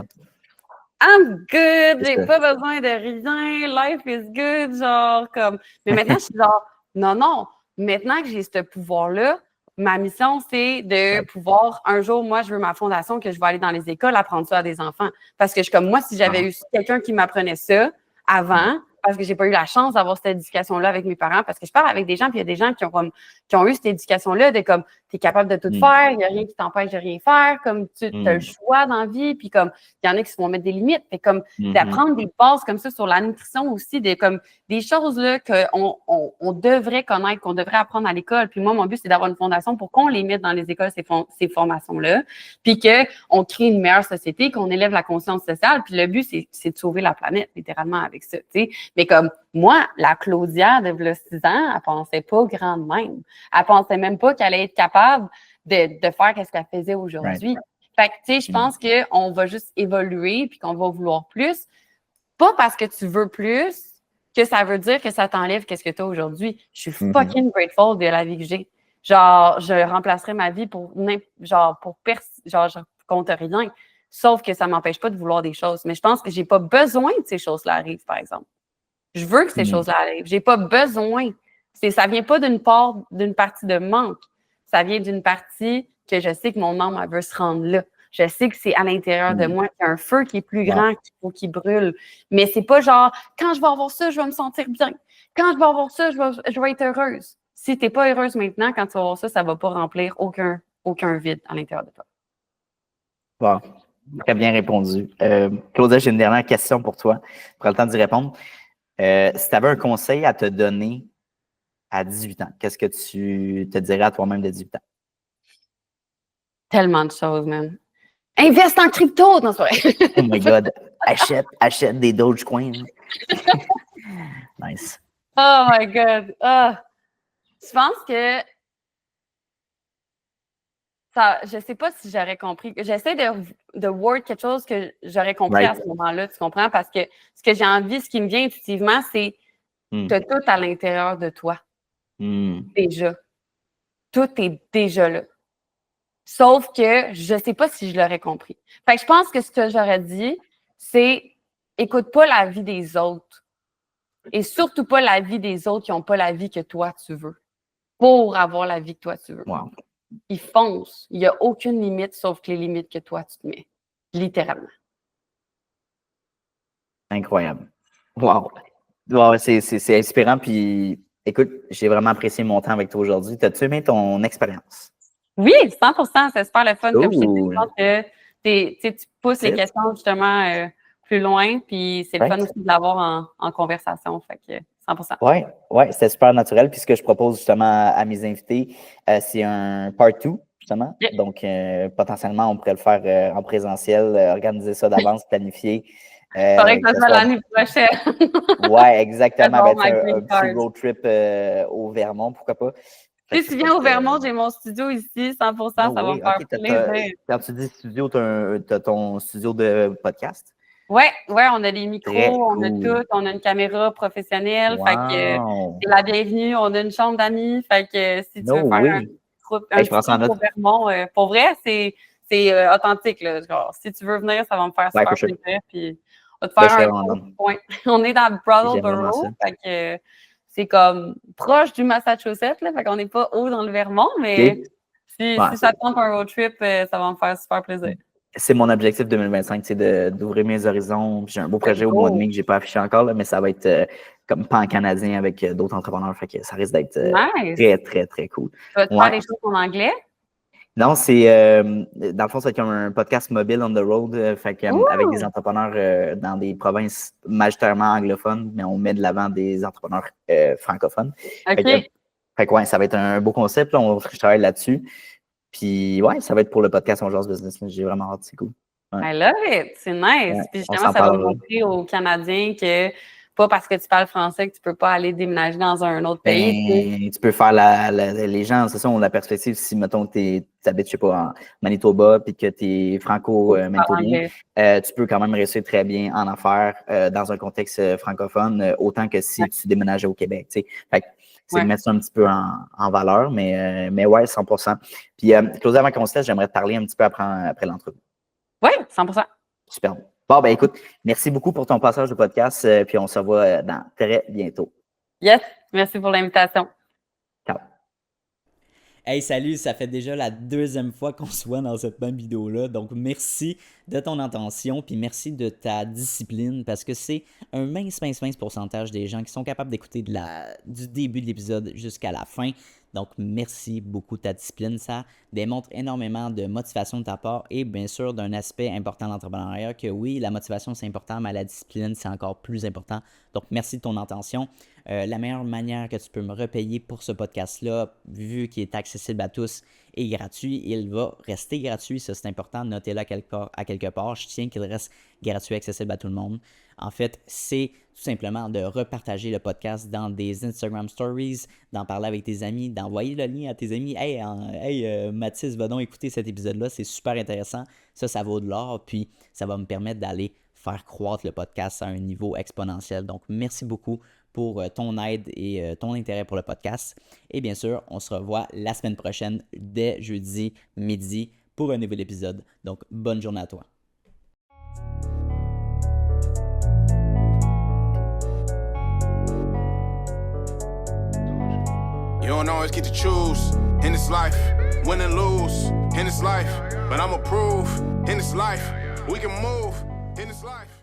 Speaker 3: I'm good, j'ai pas besoin de rien, life is good, genre, comme. Mais maintenant, je suis genre, non. Maintenant que j'ai ce pouvoir-là, ma mission, c'est de pouvoir, un jour, moi, je veux ma fondation, que je vais aller dans les écoles apprendre ça à des enfants. Parce que je suis comme, moi, si j'avais eu quelqu'un qui m'apprenait ça avant, parce que j'ai pas eu la chance d'avoir cette éducation-là avec mes parents, parce que je parle avec des gens, puis il y a des gens qui ont eu cette éducation-là de comme, tu es capable de tout faire, il n'y a rien qui t'empêche de rien faire, comme tu as le choix dans la vie, puis comme, il y en a qui se vont mettre des limites, fait comme, d'apprendre des bases comme ça sur la nutrition aussi, comme, des choses là qu'on devrait connaître, qu'on devrait apprendre à l'école. Puis moi, mon but, c'est d'avoir une fondation pour qu'on les mette dans les écoles, ces formations-là, puis qu'on crée une meilleure société, qu'on élève la conscience sociale. Puis le but, c'est de sauver la planète, littéralement, avec ça, tu sais. Mais comme moi, la Claudia de 6 ans, elle pensait pas grand de même. Elle pensait même pas qu'elle allait être capable de faire ce qu'elle faisait aujourd'hui. Fait que, tu sais, je pense qu'on va juste évoluer puis qu'on va vouloir plus. Pas parce que tu veux plus que ça veut dire que ça t'enlève qu'est-ce que tu as aujourd'hui. Je suis fucking grateful de la vie que j'ai. Genre, je remplacerais ma vie pour je compte rien. Sauf que ça m'empêche pas de vouloir des choses. Mais je pense que j'ai pas besoin que ces choses-là arrivent, par exemple. Je veux que ces choses-là arrivent. J'ai pas besoin. Ça vient pas d'une partie de manque. Ça vient d'une partie que je sais que mon âme, elle veut se rendre là. Je sais que c'est à l'intérieur de moi qu'il y a un feu qui est plus grand, qu'il faut qu'il brûle. Mais c'est pas genre, quand je vais avoir ça, je vais me sentir bien. Quand je vais avoir ça, je vais être heureuse. Si t'es pas heureuse maintenant, quand tu vas avoir ça, ça va pas remplir aucun vide à l'intérieur de toi.
Speaker 2: Wow. Très bien répondu. Claudia, j'ai une dernière question pour toi. Prends le temps d'y répondre. Si tu avais un conseil à te donner à 18 ans, qu'est-ce que tu te dirais à toi-même de 18 ans?
Speaker 3: Tellement de choses, man. Investe en crypto! Non, c'est vrai.
Speaker 2: Oh my God. Achète des Dogecoin. Nice.
Speaker 3: Oh my God. Je pense que je sais pas si j'aurais compris. J'essaie de word quelque chose que j'aurais compris à ce moment-là, tu comprends? Parce que ce que j'ai envie, ce qui me vient intuitivement, c'est tu as tout à l'intérieur de toi. Déjà. Tout est déjà là. Sauf que je sais pas si je l'aurais compris. Fait que je pense que ce que j'aurais dit, c'est écoute pas la vie des autres. Et surtout pas la vie des autres qui n'ont pas la vie que toi, tu veux. Pour avoir la vie que toi, tu veux.
Speaker 2: Wow.
Speaker 3: Ils foncent. Il n'y a aucune limite sauf que les limites que toi, tu te mets. Littéralement.
Speaker 2: Incroyable. Wow. Wow, c'est inspirant. Puis, écoute, j'ai vraiment apprécié mon temps avec toi aujourd'hui. T'as-tu aimé ton expérience?
Speaker 3: Oui, 100%. C'est super le fun. Comme je t'ai dit, tu pousses les questions justement plus loin. Puis, c'est le fun aussi de l'avoir en conversation. Fait que 100%.
Speaker 2: Oui, c'était super naturel. Puis, ce que je propose justement à mes invités, c'est un part 2. Justement. Yeah. Donc, potentiellement, on pourrait le faire en présentiel, organiser ça d'avance, planifier.
Speaker 3: Il faudrait que ça soit l'année prochaine.
Speaker 2: Oui, exactement. Un petit road trip au Vermont, pourquoi pas.
Speaker 3: Si tu viens au Vermont, j'ai mon studio ici, 100%, ça va me faire plaisir.
Speaker 2: Quand tu dis studio, tu as ton studio de podcast?
Speaker 3: Oui, on a des micros, on a tout, on a une caméra professionnelle. Fait que c'est la bienvenue, on a une chambre d'amis. Fait que si tu veux faire un studio au Vermont, pour vrai, c'est authentique. Là. Genre, si tu veux venir, ça va me faire super plaisir. Puis, on va te faire un point. On est dans Brattleboro. Fait que c'est comme proche du Massachusetts. Là, fait qu'on n'est pas haut dans le Vermont, mais si ça te tente un road trip, ça va me faire super plaisir.
Speaker 2: C'est mon objectif 2025, c'est d'ouvrir mes horizons. J'ai un beau projet au mois de mai que je n'ai pas affiché encore, là, mais ça va être comme pan-canadien avec d'autres entrepreneurs. Fait que ça risque d'être très, très, très cool.
Speaker 3: Tu vas te faire des choses en anglais?
Speaker 2: Non, c'est dans le fond, c'est comme un podcast mobile on the road, fait que, avec des entrepreneurs dans des provinces majoritairement anglophones, mais on met de l'avant des entrepreneurs francophones.
Speaker 3: OK.
Speaker 2: Fait que ça va être un beau concept, là, je travaille là-dessus. Puis ça va être pour le podcast On Jase Business. J'ai vraiment hâte, c'est cool.
Speaker 3: I love it, c'est nice. Puis justement, ça va montrer aux Canadiens que pas parce que tu parles français que tu peux pas aller déménager dans un autre pays.
Speaker 2: Tu peux faire les gens, c'est ça, ont la perspective, si, mettons, tu habites, je sais pas, en Manitoba, puis que tu es franco-manitoulien, tu peux quand même réussir très bien en affaires dans un contexte francophone, autant que si tu déménageais au Québec, tu sais. Fait que c'est de mettre ça un petit peu en valeur, mais 100%. Puis, Claudia, avant qu'on se laisse, j'aimerais te parler un petit peu après l'entrevue.
Speaker 3: Oui, 100%.
Speaker 2: Super. Bon, ben écoute, merci beaucoup pour ton passage de podcast, puis on se revoit dans très bientôt.
Speaker 3: Yes, merci pour l'invitation.
Speaker 2: Ciao.
Speaker 4: Hey, salut, ça fait déjà la 2e fois qu'on se voit dans cette même vidéo-là, donc merci de ton attention, puis merci de ta discipline, parce que c'est un mince pourcentage des gens qui sont capables d'écouter du début de l'épisode jusqu'à la fin. Donc, merci beaucoup de ta discipline. Ça démontre énormément de motivation de ta part et bien sûr d'un aspect important de l'entrepreneuriat que oui, la motivation c'est important, mais la discipline c'est encore plus important. Donc, merci de ton attention. La meilleure manière que tu peux me repayer pour ce podcast-là, vu qu'il est accessible à tous et gratuit, il va rester gratuit. Ça, c'est important. Notez-le à quelque part. Je tiens qu'il reste gratuit, accessible à tout le monde. En fait, c'est tout simplement de repartager le podcast dans des Instagram Stories, d'en parler avec tes amis, d'envoyer le lien à tes amis. Hey, Mathis, va donc écouter cet épisode-là, c'est super intéressant. Ça vaut de l'or, puis ça va me permettre d'aller faire croître le podcast à un niveau exponentiel. Donc, merci beaucoup pour ton aide et ton intérêt pour le podcast. Et bien sûr, on se revoit la semaine prochaine, dès jeudi midi, pour un nouvel épisode. Donc, bonne journée à toi.
Speaker 1: You don't always get to choose in this life, win and lose in this life. But I'ma prove in this life, we can move in this life.